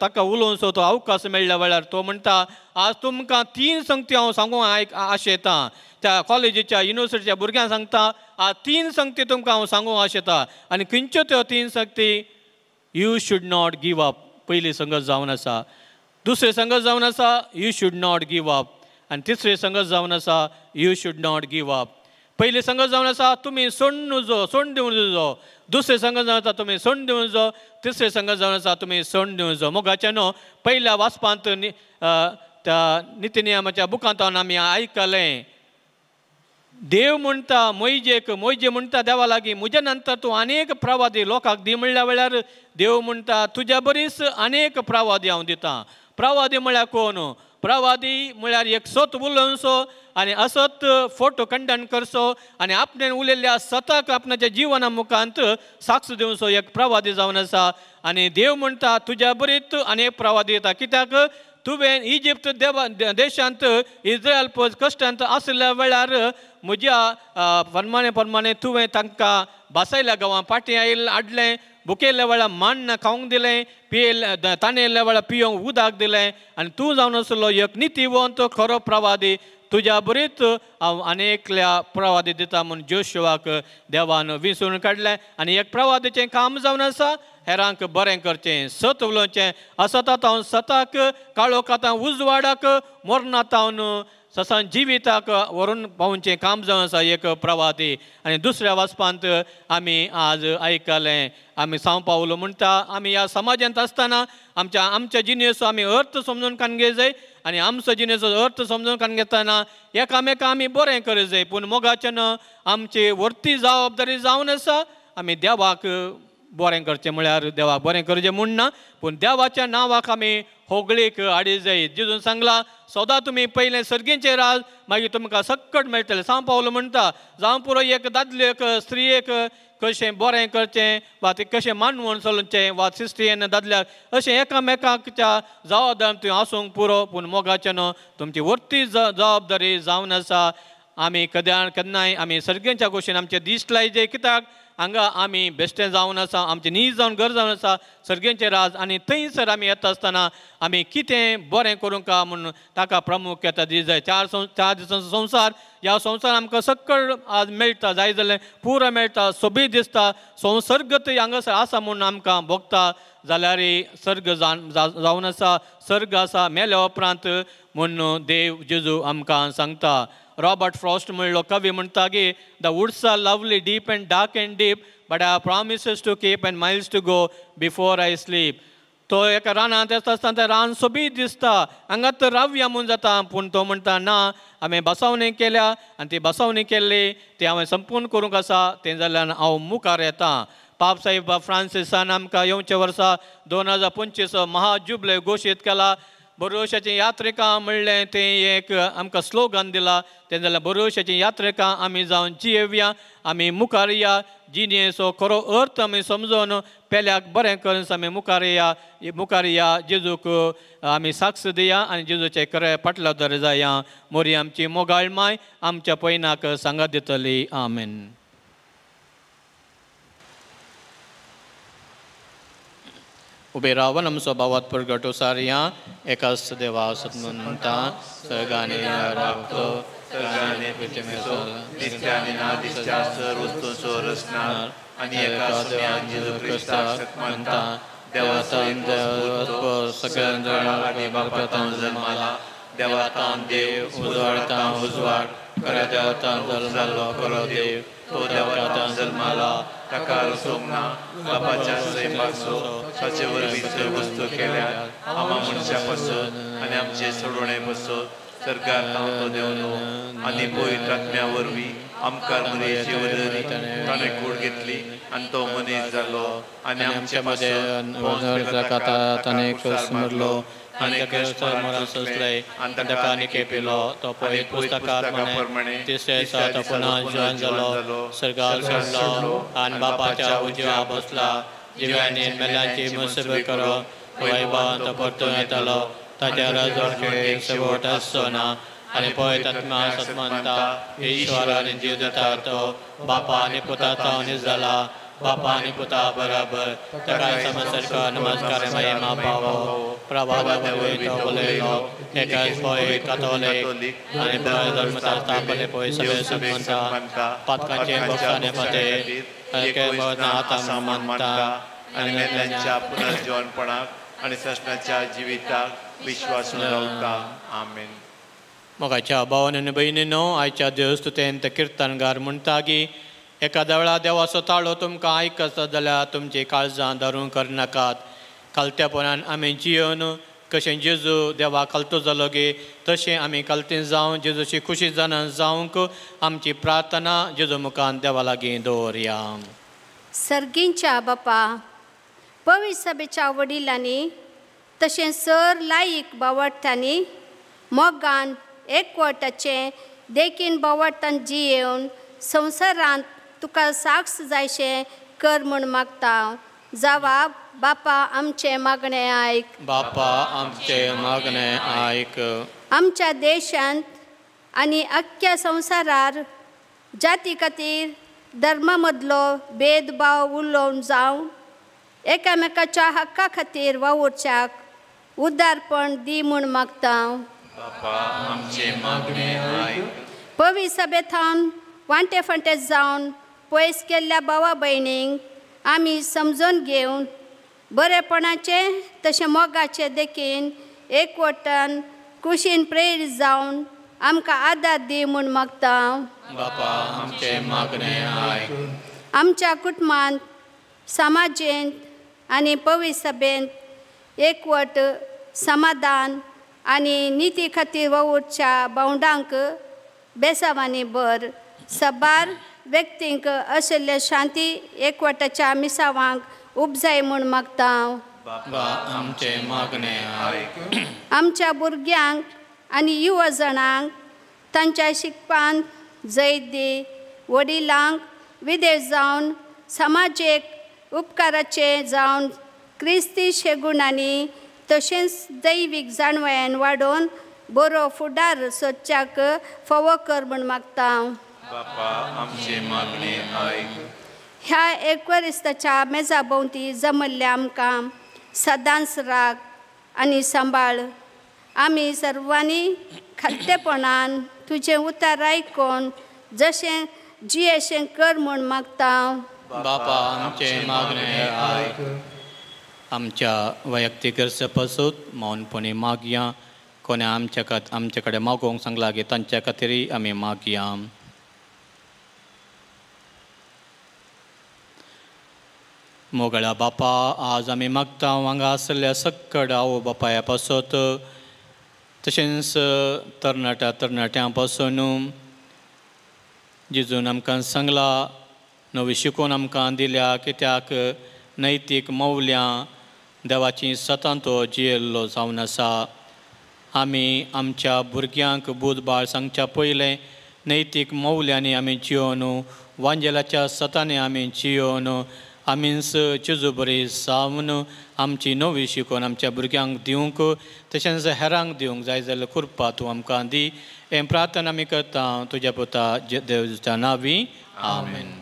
ताका उलोवचो तो अवकाश मेळ्ळ्या वेळार तो म्हणटा आज तुमकां 3 संगती हांव सांगूंक आशेतां. त्या कॉलेजीच्या युनिवर्सिटीच्या भुरग्यांक सांगता आज 3 संगती तुमकां हांव सांगूंक आशेतां. आनी खंयच्यो त्यो 3 संगती? You should not give up पयली संगत जावन आसा. दुसरी संगत जावन आसा you should not give up. आनी तिसरी संगत जावन आसा you should not give up. पयली संगत जावन आसा तुमी सोडून दिवं नजो. दुसरी संगत जावन आसा तुमी सोडून दिवं नजो. तिसरी संगत जावन आसा तुमी सोडून दिवं नजो. मोगाचें न्हू पयल्या वाचपांत त्या निती नियमाच्या बुकांत आमी आयकलें देव म्हणटा मोयजे म्हणटा देवा लागीं म्हज्या नंतर तूं अनेक प्रवादी लोकांक दी म्हणल्या वेळार देव म्हणटा तुज्या बरीच अनेक प्रवादी हांव दितां. प्रवादी म्हळ्यार कोण? प्रवादी म्हळ्यार एक सत उलोवचो आनी असत फोटो कंडन करचो आनी आपणें उलयल्ल्या सताक आपणाच्या जिवना मुखांत साक्ष दिवचो एक प्रवादी जावन आसा. आनी देव म्हणटा तुज्या बरीच अनेक प्रवादी येता. कित्याक तुवें इजिप्त देशांत इस्रायल कश्टांत आसल्या वेळार म्हज्या प्रमाणे तुवें तांकां बसयल्या गांवां पाटी आयिल्लें हाडलें. भुकेल्ल्या वेळार मान्न खावंक दिलें. ताणयल्ल्या वेळार पियोंक उदक दिलें. आनी तूं जावन आसलो एक नितीवंत खरो प्रवादी. तुज्या बरीच हांव अनेकल्या प्रवादी दिता म्हूण जोशुवाक देवान विंचून काडलें. आनी एक प्रवादीचें काम जावन आसा हेरांक बरें करचें सत उलोवचें. असतात हांव सताक काळोखांत उजवाडाक मरणांत हांव ससान जिविताक व्हरून पावोवचें काम जावन आसा एक प्रवादी. आनी दुसऱ्या वाचपांत आमी आज आयकलें आमी सांव पावलो म्हणटा आमी ह्या समाजांत आसतना आमच्या जिणेचो आमी अर्थ समजून काडूंक जाय. आनी आमचो जिणेचो अर्थ समजून काडून घेतना एकामेकां आमी बरें करूं जाय. पूण मोगाचें न्हू आमची वर्ती जबाबदारी जावन आसा आमी देवाक बरें करचें म्हळ्यार देवाक बरें करचें म्हूण ना पूण देवाच्या नांवाक आमी होगळीक हाडी जाय. जिजून सांगलां सदां तुमी पयलें सर्गेचें राज मागीर तुमकां सक्कट मेळटलें. सांव पावलो म्हणटा जावं पुरो एक दादलेक स्त्रियेक कशें बरें करचें वा ती कशें मानवण चलोवचें वा सिस्ट्रियेन दादल्याक अशें एकामेकाच्या जबाबदारी तुवें आसूंक पुरो. पूण मोगाचें न्हू तुमची वर्ती जबाबदारी जावन आसा. आमी केन्नाय आमी सर्गेच्या गोश्टीन आमचे दिश्ट लायचे. कित्याक हांगा आमी बेश्टें जावन आसा आमचें नीज जावन घर जावन आसा सर्गेचें राज. आनी थंयसर आमी येता आसतना आमी कितें बरें करूंक काय म्हूण ताका प्रामुख्यता दी जाय. 4 दिसांचो संवसार ह्या संवसार आमकां सक्कळ आज मेळटा जाय जाल्यार पुरो मेळटा सोबीत दिसता. संसर्ग थंय हांगासर आसा म्हूण आमकां भोगता जाल्यार सर्ग जावन आसा सर्ग आसा मेल्या उपरांत म्हूण देव जेजू आमकां सांगता. रॉबर्ट फ्रॉस्ट म्हणलो कवी म्हणटा की the woods are lovely deep and dark and deep but I have promises to keep and miles to go before I sleep. तो एका रानांत येता आसतना तें रान सोबीत दिसता हांगा तर रावया म्हूण जाता. पूण तो म्हणटा ना हांवें बसवणी केल्या आनी ती बसवणी केल्ली ती हांवें संपूर्ण करूंक आसा तें जाल्यार हांव मुखार येतां. पाप साहेब फ्रांसिसान आमकां येवच्या वर्सा 2025 महाजुबले घोशीत केला. भरोशाची यात्रिकां म्हणलें तें एक आमकां स्लोगन दिलां तें जाल्यार भरोशाची यात्रिकां आमी जावन जियेवया आमी मुखार या. जिणेचो खरो अर्थ आमी समजून पेल्याक बरें करून आमी मुखार या. जेजूक आमी साक्ष दिया आनी जेजूचे खरें फाटलादार जाया. मोरी आमची मोगाळ माय आमच्या पैनाक सांगात दितली. आमेन. उबे रावन आमचो भावात प्रगटो सारया एकाच देवा सत्मंता सगाने राखतो सगाने पितेमेसो नित्याने ना दिसत्या सर्व वस्तूंचो रचणार आनी एका सम्यान जेजू क्रिस्ताक सत्मंता देवातान देव सगळ्यांक आनी बापातान जल्माला देवातान देव उजवाडतान उजवाड खऱ्या देवातान जल्मालो खरो देव तो देवातान जल्माला ताका रचोंक ना बापाच्या सैमाचो ताचे वरवीं वस्तू केल्यात आमा मनशा पासून आनी आमचे सोडवणे पासून सरकार तो देव न्हू आनी पवित्र आत्म्या वरवीं आमकां मरेची वदरी ताणें कूड घेतली आनी तो मनीस जालो आनी आमचे पासून ताणें मरलो आनी मोरान सोंसले आनी ताका आनी केपिलो तो पळय पुस्तकांत म्हणे तिसऱ्या दिसा तो पुन्हा जिवंत जालो सर्गार चडलो आनी बापाच्या उजव्या बसला जिव्यांनी मेल्यांची मुसबत करप वैभवान तो परतून येतालो ताच्या राजवटीचो शेवट आसचो ना आनी पळय आत्मा असो म्हणटा ईश्वर आनी जीव दिता तो बापा आनी पुताचो अनीस जाला बापा आनी पुता बराबर ताका समसरकार नमस्कार महिमा पावो प्रभाव तो बोलयलो एकाच पळय कातोलीक आनी पळय धर्मशास्त्रा पळय पळय सगळे म्हणटा पातकांचे भक्षाने फाटेर एके आतां म्हणटा आनी मेल्यांच्या पुनर्जीवनपणाक आनी ससनाच्या जिविताक विश्वास रावता आमेन. मोगाच्या भावान आनी भयणीनो आयच्या देवस्तुतेंत किर्तनगार म्हणटा की एखाद्या वेळा देवाचो ताळो तुमकां आयकता जाल्यार तुमची काळजां धरून करनाकात कालत्यापणान आमी जियोन कशें जेजू देवा कालतो जालो गे तशें आमी कालतें जावं जेजूची खुशी जाणां जावंक आमची प्रार्थना जेजू मुखार देवा लागीं दवरया. सर्गींच्या बापा पवित्र सभेच्या वडिलांनी तशें सर लायक बावडटांनी मोगान एकवटाचें देखीन बावडटान जियेवन संवसारांत तुका साक्ष जायशें कर म्हूण मागता. जबाब बापा आमचें मागणें आयक. बापा आमचें मागणें आयक. आमच्या देशांत आनी अख्ख्या संवसारार जाती खातीर धर्मा मदलो भेदभाव उलोवन जावं एकामेकाच्या हक्का खातीर वावुरच्याक उदारपण दी म्हूण मागता. बापा आमचें मागणें आयक. पवित्र सभेंत वांटे फांटे जावन पयस केल्ल्या भावा भयणींक आमी समजून घेवन बरेपणाचें तशें मोगाचें देखीन एकवटान कुशीन प्रेरीत जावन आमकां आदार दी म्हूण मागता. बापा आमचें मागणें आयक. आमच्या कुटुंबांत समाजेंत आनी पवित्र सभेंत एकवट समाधान आनी निती खातीर वावुरच्या भावंडांक बेसावांनी भर सबार व्यक्तींक आशिल्ले शांती एकवटाच्या मिसावांक उपजाय म्हूण मागता. बापा आमचें मागणें आयक. आमच्या भुरग्यांक आनी युवा जाणांक तांच्या शिकपांत जैत दी वडिलांक विदेश जावन समाजीक उपकाराचे जावन क्रिस्ती शेगुणांनी तशेंच दैवीक जाणवयान वाडोवन बरो फुडार सोदच्याक फावो कर म्हूण मागता. बापा आमचें मागणें आयक. ह्या एकवरिस्ताच्या मेजा भोंवती जमल्ल्या आमकां सदांच राग आनी सांबाळ. आमी सर्वांनी खात्तेपणान तुजें उतर आयकोन जशें जियेशें कर म्हूण मागता. बापा आमचें मागणें आयक. आमच्या वैयक्तीक गरजे पासून मौनपणी मागया. कोणें आमचे कडेन मागोवंक सांगला गे तांच्या खातीरय आमी मागया. मोगळ्या बापा आज आमी मागता हांगा आसलेल्या सक्कड आवय बापाया पासत तशेंच तरणाट्यां पासून जेजून आमकां सांगला नवी शिकून आमकां दिल्या कित्याक नैतीक मौल्यां देवाची सतान तो जियेल्लो जावन आसा. आमी आमच्या भुरग्यांक बुधबाळ सांगच्या पयलें नैतीक मौल्यांनी आमी जियोन वांजेलाच्या सतांनी आमी जियोन आमीच जेजू बरी सावन आमची नवी शिकून आमच्या भुरग्यांक दिवंक तशेंच हेरांक दिवंक जाय जाल्यार कृपा तूं आमकां दी. हें प्रार्थना आमी करता तुज्या पुता देवाच्या नांवी आमेन.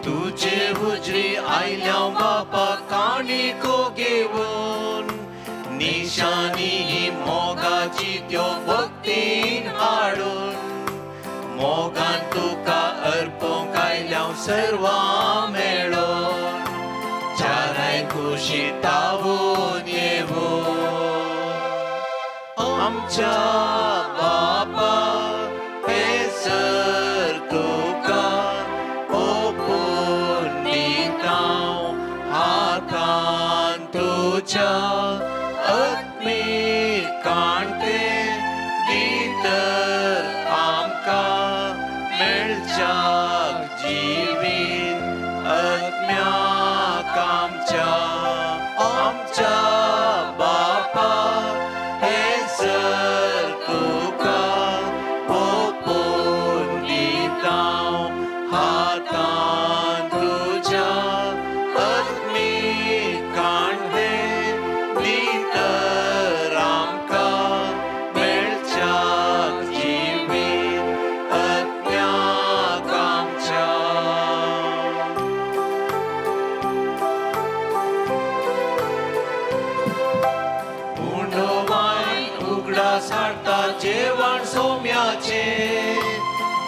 तुझे हुजरी आयल्या बापा काणी को घेवन निशानी ही मोगाची त्यो भक्तीन हाडून मोगान तुका अर्पोंक आयल्या सर्वां मेळोन चाराय खुशी तावून येवून आमच्या बापा हे सर तुका ओपून तुझ्या आत्मीक कांटे भितर आमकां मेळच्याक जिवीत आत्म्याक आमच्या बापा हेसर तुका ओपून दिता हातान तुझ्या आत्मीक कांटे भितर आमकां मेळच्याक जिवीत आत्म्याक आमच्या उगडास हाडटा जेवण सोम्याचे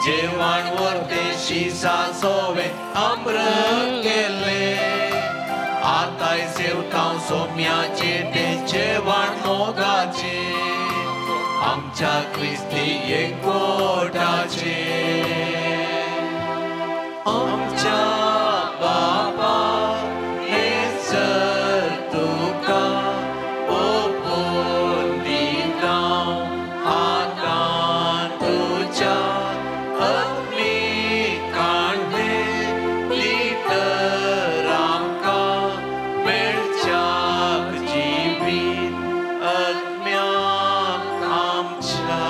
जेवण वर्तेशी सांसोवे अमृत केले आताय सेवतां सोम्याचे ते जेवण मोगाचे आमच्या क्रिस्ती एकवटाचे आमच्या बापा हेसर तुका ओपून दिता हातान तुझ्या आत्मीक कांटे भितर आमकां मेळच्याक जिवीत आत्म्याक आमच्या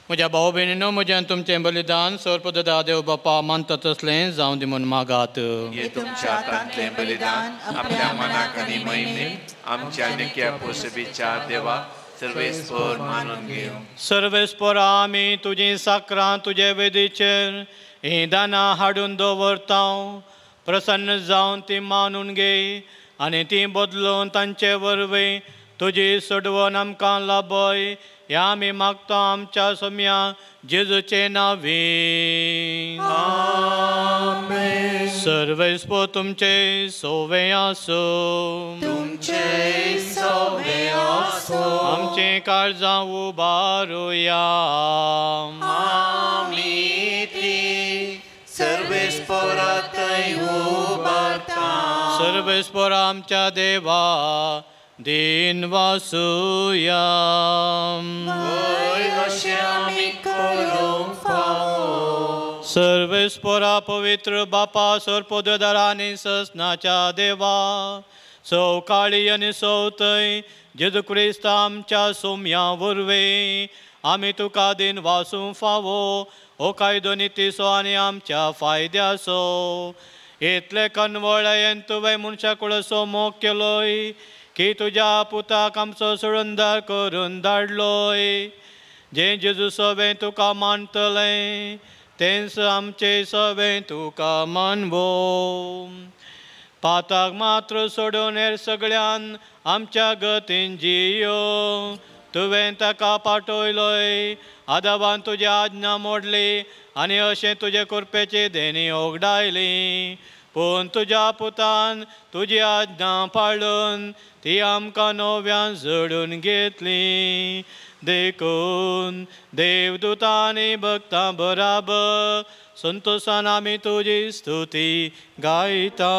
म्हज्या भाऊ भयणीनो म्हज्यान तुमचें बलिदान सर्वपदा देव बापा मानता तसलें जावं दी म्हूण मागात. हे तुमच्या हातांतलें बलिदान आपल्या मनाक आनी महिमेत आमच्या निक्या पोसबीच्या देवा सर्वेस्पर मानून घेवं. सर्वेस्परा आमी तुजीं साकरां तुजे वेदीचेर हीं दानां हाडून दवरता प्रसन्न जावन ती मानून घे आनी ती बदलून तांचे वरवीं तुजी सोडवण आमकां लाभय हें आमी मागता आमच्या सोम्या जेजूचे नांवी. आमेन. सर्वेस्पर तुमचे सोवे आसूं तुमचे सोवे आसूं आमची काळजां उबारुया आमी ती सर्वेस्परांतय उबारता. सर्वेस्पर आमच्या देवा दिन वासुया होय अशें आमी करूंक फावो. सर्वेस्परा पवित्र बापा सर्पोददारा आनी ससनाच्या देवा सवकाळी आनी सवतय जेजू क्रिस्त आमच्या सोम्या वरवीं आमी तुका दिन वासूंक फावो हो कायदो नितीसो आनी आमच्या फायद्याचो. इतले कनवळेन तुवें मनशा कुळसो मोग केलोय की तुज्या पुताक आमचो सुळंदार करून धाडलोय. जें जेजू सवें तुका मानतलें तेंच आमचे सवें तुका मानवो. पाताक मात्र सोडून हेर सगळ्यान आमच्या गतीन जियो तुवें ताका पाठयलोय. आदाबान तुजी आज्ञा मोडली आनी अशें तुजे कुरपेची देणी ओगडायली. पूण तुज्या पुतान तुजी आज्ञा पाळून ती आमकां नव्यान जोडून घेतली. देखून देवदूतां आनी भक्तां बराबर संतोशान आमी तुजी स्तुती गायता.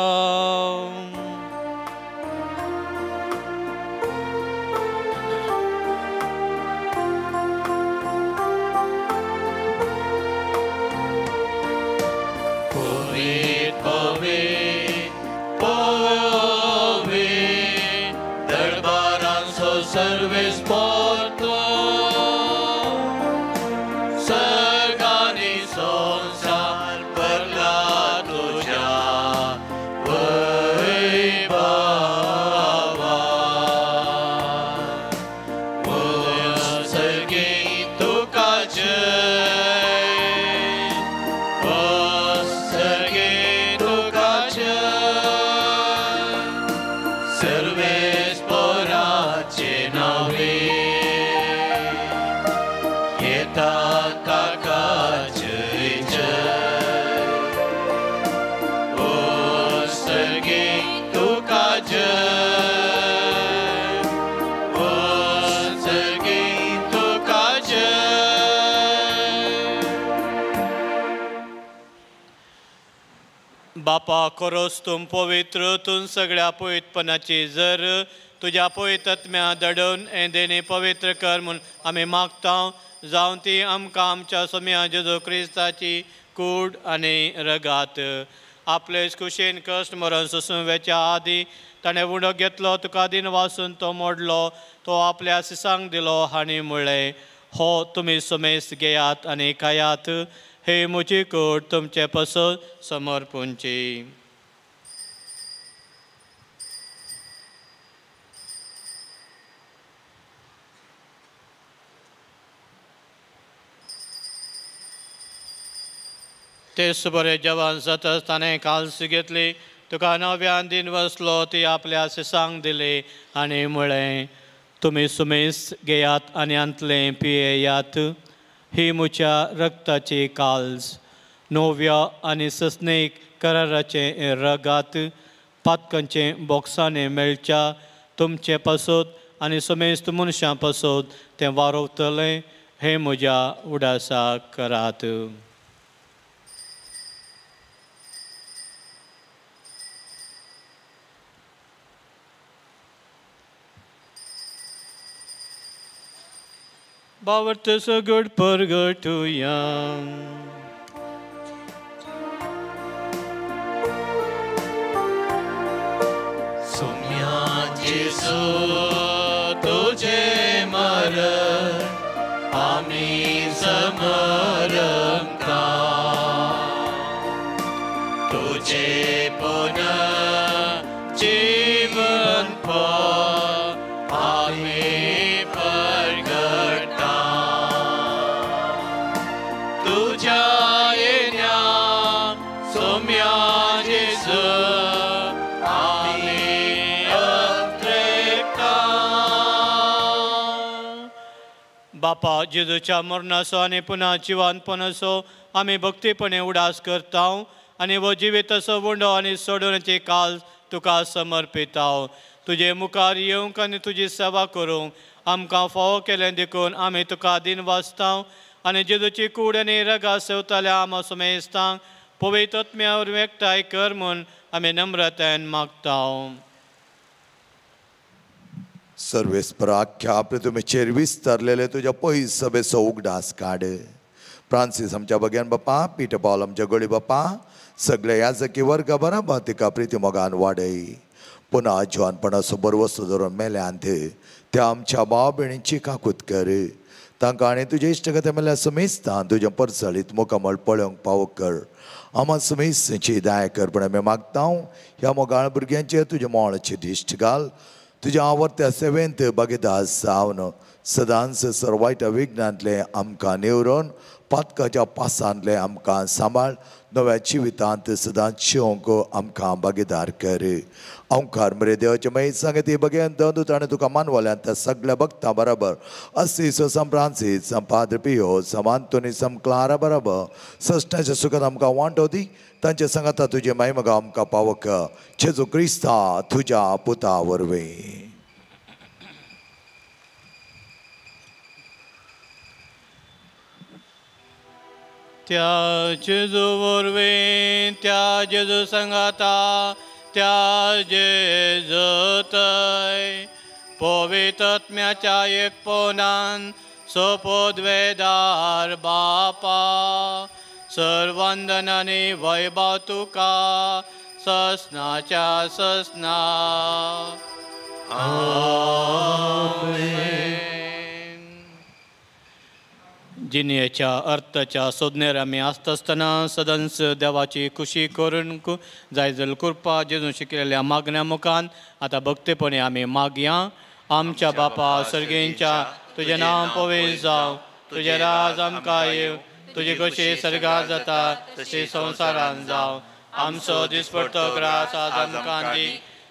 सर्वेस्पर सर्गानी संसार भरला तुझ्या वय बापा खरोच तुम पवित्र तूं सगळ्या पवित्रपणाची जर तुझ्या पवित्रत्म्या दडून हे देणे पवित्र कर म्हूण आमी मागता जावं ती आमकां आमच्या सोम्या जेजू क्रिस्ताची कूड आनी रगात आपलेच कुशेन कश्ट मरण सुसुंवेच्या आदी ताणें उडो घेतलो तुका दिन वाचून तो मोडलो तो आपल्या सिसांक दिलो आनी म्हणलें हो तुमी सुमेस घेयात आनी खायात हे म्हजी कूड तुमचे पासून समर्पूंची तेच बरें जवान जाता ताणें काल्स घेतली तुका नव्यान दिन वसलो ती आपल्या सिसांक दिली आनी म्हळें तुमी सुमेस घेयात आनी अंतलें पियेयात ही म्हज्या रक्ताची काल्स नव्या आनी सस्नेक कराराचें रगात पातकांचें बॉक्सांनी मेळच्या तुमचे पासून आनी सुमेस्त मनशां पासून तें वारोवतलें हें म्हज्या उडासाक करात Bavarta so good purgatoria. Sumya Jesu tujhe maran ami samaram ka tujhe puna जीवन pa ami बापा जेजूच्या मरणाचो आनी पुन्हा जिवानपणाचो आमी भक्तीपणे उडास करता आनी वो जिविताचो वंडो आनी सोडूनची काल तुका समर्पिता तुजे मुखार येवंक आनी तुजी सेवा करूंक आमकां फावो केलें देखून आमी तुका दिन वाचता आनी जेजूची कूड आनी रगा सेवताल्या आम सुमेस्तांक पवित्रत्म्यावर व्यक्ताय कर म्हूण आमी नम्रतायेन मागता सर्वेस्पराख्या पृथ्वीचेर विस्तारलेले तुझ्या पयस सभेचो उगडास काड फ्रांसीस आमच्या बग्यान बापा पीटर पॉल आमच्या गळी बापा सगळे याजकी वर्गा बराबर तिका प्रिती मोगान वाडय पुन्हा जवानपणाचो बरो वस्तू धरून मेल्यांत त्या आमच्या भाव भयणींची काकूत कर तांकां आनी तुजे इश्टगते मेल्या समेस्तान तुज्या परसळीत मुखामळ पळोवंक फावो कर आमा समेस्ताची दाय कर पण आमी मागता ह्या मोगाळ भुरग्यांचेर तुज्या मोळाची दिश्ट घाल तुज्या आवडत्या सेवेंत भागीदार जावन सदांच सर्वायत्या विघ्नांतले आमकां निवरून पातकाच्या पासांतले आमकां सांबाळ नव्या जिवितांत सदांच शिवंक आमकां भागीदार कर ओंकार मरे देवाचे मागीर सांगती बगेन दंदूत आनी तुका मानवल्यान त्या सगळ्या भक्तां बरोबर अस्तिसो सम फ्रांसीस सम पाद्र पियो सम आंतोनी सम क्लारा बरोबर सश्टाच्या सुखात आमकां वांटो दी तांचे सांगाता तुजे महिमा आमकां पावक जेजू क्रिस्ता तुज्या पुता वरवीं त्या जेजू वरवीं त्या जेजू सांगाता त्या जेजू थंय पवित्रत्म्याच्या एकपणान सोपोद्वेदार बापा सर्वंदनांनी वैभव तुका ससनाच्या ससना जिनेच्या अर्थाच्या सोदनेर आमी आसतना सदांच देवाची खुशी करून जायजल कृपा जेजून शिकलेल्या मागण्या मुखान आतां भक्तीपणे आमी मागया आमच्या बापा सर्गेंच्या तुजें नांव पवित्र जावं तुजें राज आमकां येव तुजी कशी सर्गार जाता तशी संवसारान जावं आमचो दिसपडटो ग्रास आज आमकां दी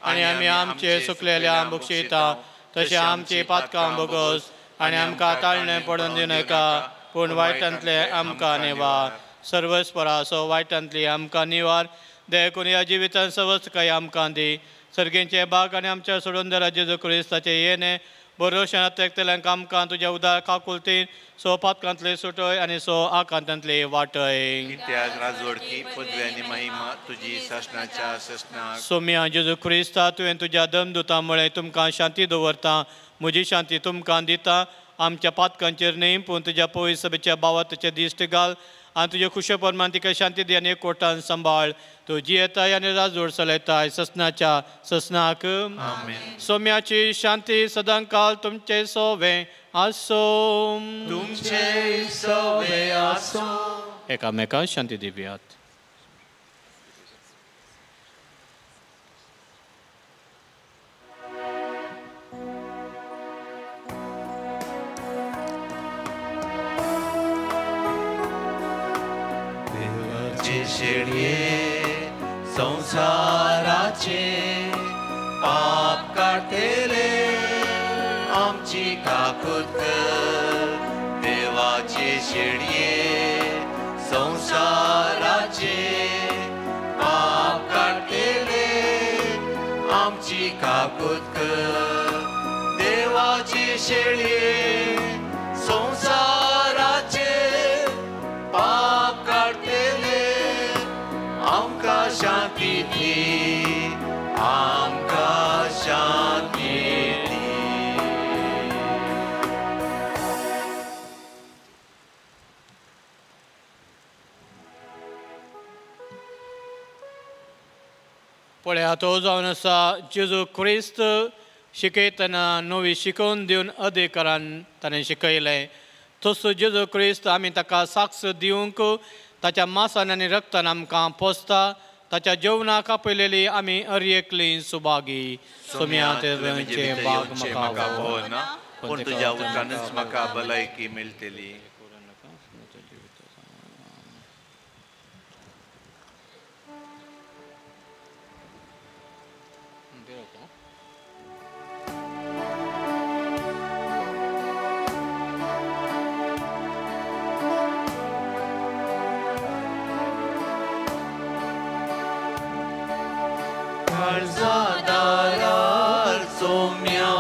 आनी आमी आमचे सुकलेल्या बक्षिता तशें आमची पातकां बोगोस आनी आमकां ताळणें पडून दिनाका पूण वायटांतले आमकां निवार सर्वस्पराचो वायटांतली आमकां निवार देखून ह्या जिवितांत सवच काय आमकां दी सर्गेंचे बाग आनी आमच्या सोडून दरा जेजू क्रिस्ताचे येणे बरोशात एकतेल्यांक आमकां तुज्या उदार काकुलतेन सो पातकांतले सुटय आनी सो आकांतांतले वाटय. कित्याक राजवडकी पदवी आनी महिमा तुजी शासनाच्या ससनाक. सोम्या जेजू क्रिस्ता तुवें तुज्या दमदुतां मुळे तुमकां शांती दवरता. म्हजी शांती तुमकां दिता. आमच्या पातकांचेर न्ही पूण तुज्या पवित्र सभेच्या बावताचे दिश्ट घाल आनी तुज्या खुशे परमान तिका शांती दी आनी एकवटान सांबाळ. तूं जियेताय आनी राजवड चलयताय ससनाच्या ससनाक. सोम्याची शांती सदां काल तुमचे सोवे आसो. तुमचे सोवे आसो. एकामेकांक शांती दिवयात. शेडये संसाराचे पाप काढलेले आमची काकूत कर. देवाचे शेडये संसाराचे पाप काढलेले आमची काकूत कर. देवाचे शेडये संसाराचे पाप काढलेले आमकां शांती दी. आमकां शांती दी. पळया तो जावन आसा जेजू क्रिस्त शिकयतना नवी शिकोवन दिवन अधिकारान ताणें शिकयलें. तसो जेजू क्रिस्त आमी ताका साक्ष दिवंक ताच्या मासान आनी रक्तान आमकां पोसता. ताच्या जेवणाक आपयलेली आमी अर्येकली सुभागी. सोम्या तेचे बाग म्हाका भोवना पूण तुज्या उदकानच म्हाका भलायकी मेळटली. काळजादारार सोम्या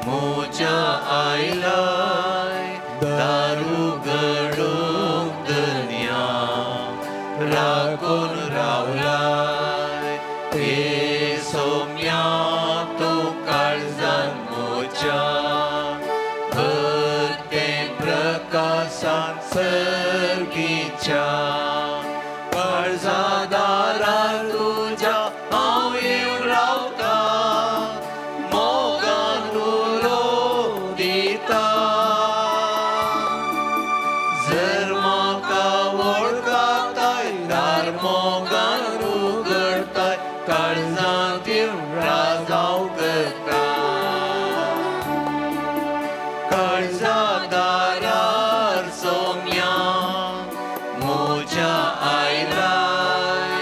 मोच्या आयलाय दारू गडूंक दन्या राखून रावलाय. हे सोम्या तूं काळजान मोच्या भरते प्रकाशान सर्गीच्या. काळजादारार तुज्या हांव येवन रावता मोगान उलो दिता. जर म्हाका वळखताय दार मोगान उगडताय काळजांत येवन राजाव करता. काळजादारार सोम्या मोच्या आयलाय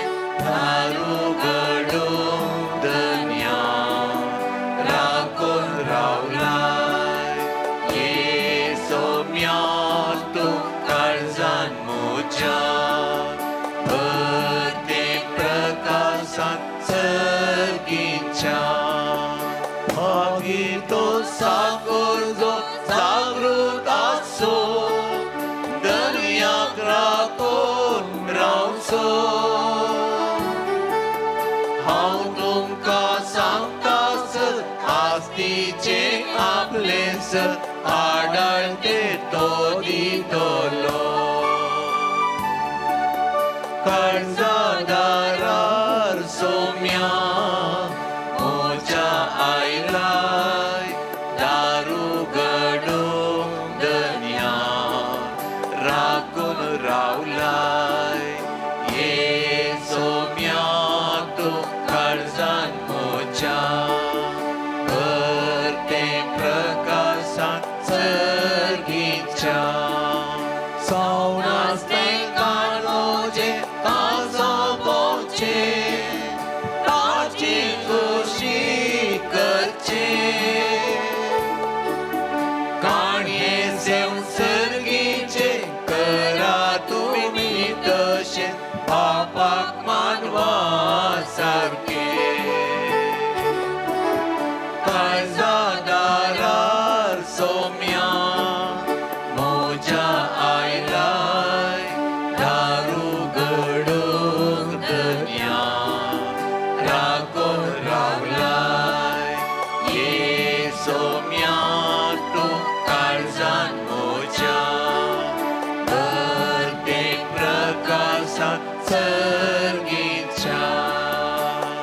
दारू गडूंक दन्या राखून रावलाय. ये सोम्या तूं काळजान मोच्या भरते प्रकाशान सर्गीच्या. मागीर तो साकर जो जागृत आसो दर्याक राखून रावचो. हांव तुमकां सांगतासर आस्तीचे आपलेसर आडाळते तो दितलो. काळजादारार सोम्या मोच्या आयलाय दारू गडूंक दन्या राखून रावलाय. ये सोम्या तूं काळजान मोच्या भरते प्रकाशान सर्गीच्या. सावनास्तें काळोजे ताजो बोचे ताज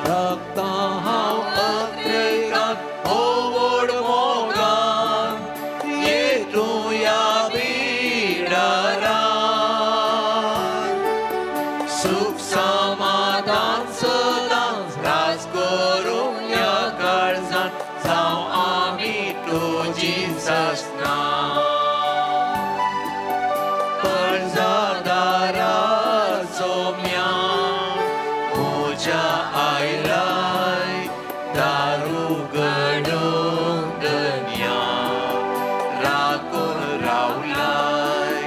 रक्ता हांव अत्रेकांत ओवड मोगान येतुया बिडारान सुख समाधान सदांच रास करूं या काळजान जावं आमी तुजीच आसना कर्जदाराचो म्यान म्हज्या आयलाय दारू गडूंक दन्या राखून रावलाय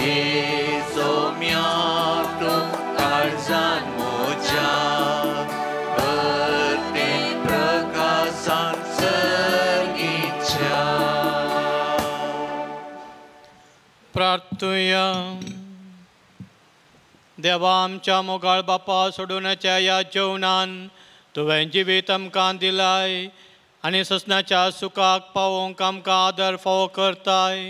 येचो म्यान तूं काळजान म्हज्या भरतें प्रकाशान सर्गीच्या प्रार्थुया देवा आमच्या मोगाळ बापा सोडूनच्या या जेवणान तुवें जिवीत आमकां दिलाय आनी ससनाच्या सुखाक पावोवंक आमकां आदर फावो करताय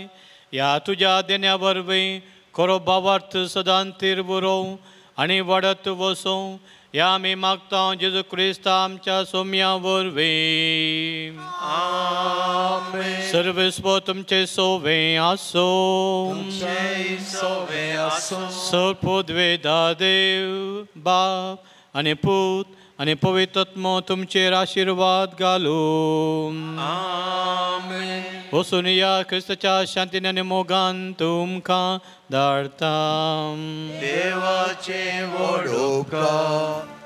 ह्या तुज्या देण्या वरवीं खरो भावार्थ सदांच तीर उरोव आनी वाडत वचूं ह्या आमी मागता जेजू क्रिस्त आमच्या सोम्या वरवीं आमेन सर्वेस्व तुमचे सोवे आसो सोवे आसो सर्वोद्वेदा देव बाप आनी पूत आनी पवित्रत्म तुमचेर आशिर्वाद घालूं आमेन वचून या क्रिस्ताच्या शांतीन आनी मोगान तुमकां धाडटा देवाचे व्हड उपकार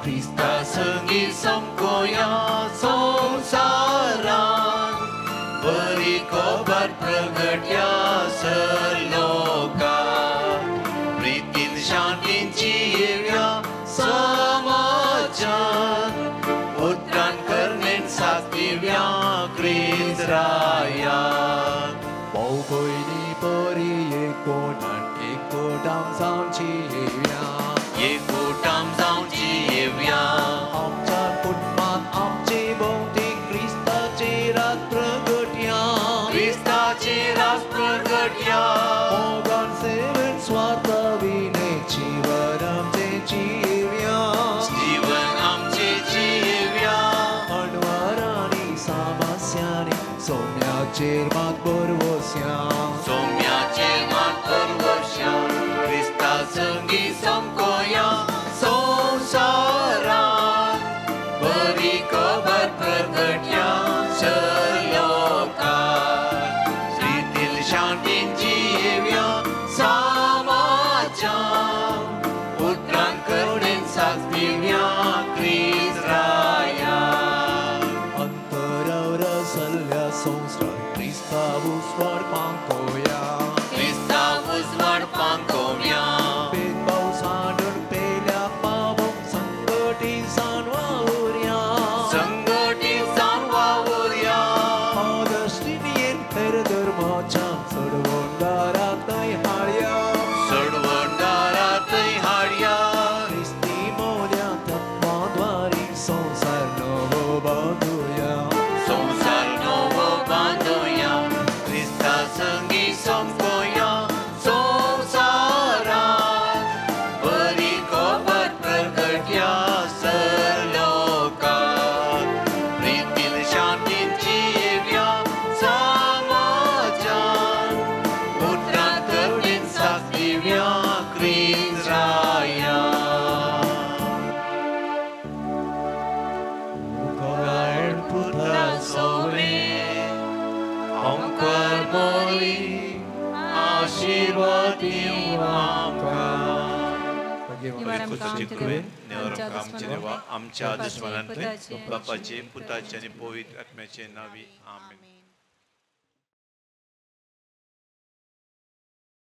क्रिस्ता संगी समकोया संवसारान बरी खबर प्रगट्या लोकांक प्रितीन शांतीची येव्या समाजान उत्तान करनेन साथिव्या क्रिस्त रायान भाऊ भयणी बरी एकोटाम जावची येव्या एकोटाम जावची येव्या आमच्या कुटुंबात आमचे भोवती क्रिस्ताचे रात प्रगट्या क्रिस्ताचे रात प्रगट्या मोगान सेवन स्वार्थ विने जीवन आमचे जिव्या जीवन आमचे जिव्या अणवारांनी समस्यांनी सोम्याचेर मात बरवस्या सोम्याचेर मात बरवस्या क्रिस्ता संगी समकोया संवसारान बरी खबर प्रगट्या लोकांक प्रितीन शांतीची येव्या समाजान उत्तान करनेन साथिव्या क्रिस्त रायान अंतरावर रसल्या संवसारान क्रिस्ता उजवाड पांकोया क्रिस्ता उजवाड पांकोया भेदभाव सांडून पेल्या पावक संकटी जाणवा उरया संकटी जाणवा उरया दृष्टीन हेर धर्माच्या चडवणदारांतय हाडया चडवणदारांतय हाडया क्रिस्ती मोल्या तत्वाद्वारी संसार नवो बांदुया संसार नवो बांदुया क्रिस्ता संगी समकोया संवसारान बरी खबर प्रगट्या लोकांक प्रितीन शांतीची येव्या समाजान उत्तान करनेन साथिव्या क्रिस्त रायान मुखार पुत्रा सोवे आमकां मोरी आशीर्वाद दिवं आमकां आमचे देवा आमच्या दुश्मनांतले बापाचे पुताचे आणि पवित्र आत्म्याचे नावी आमेन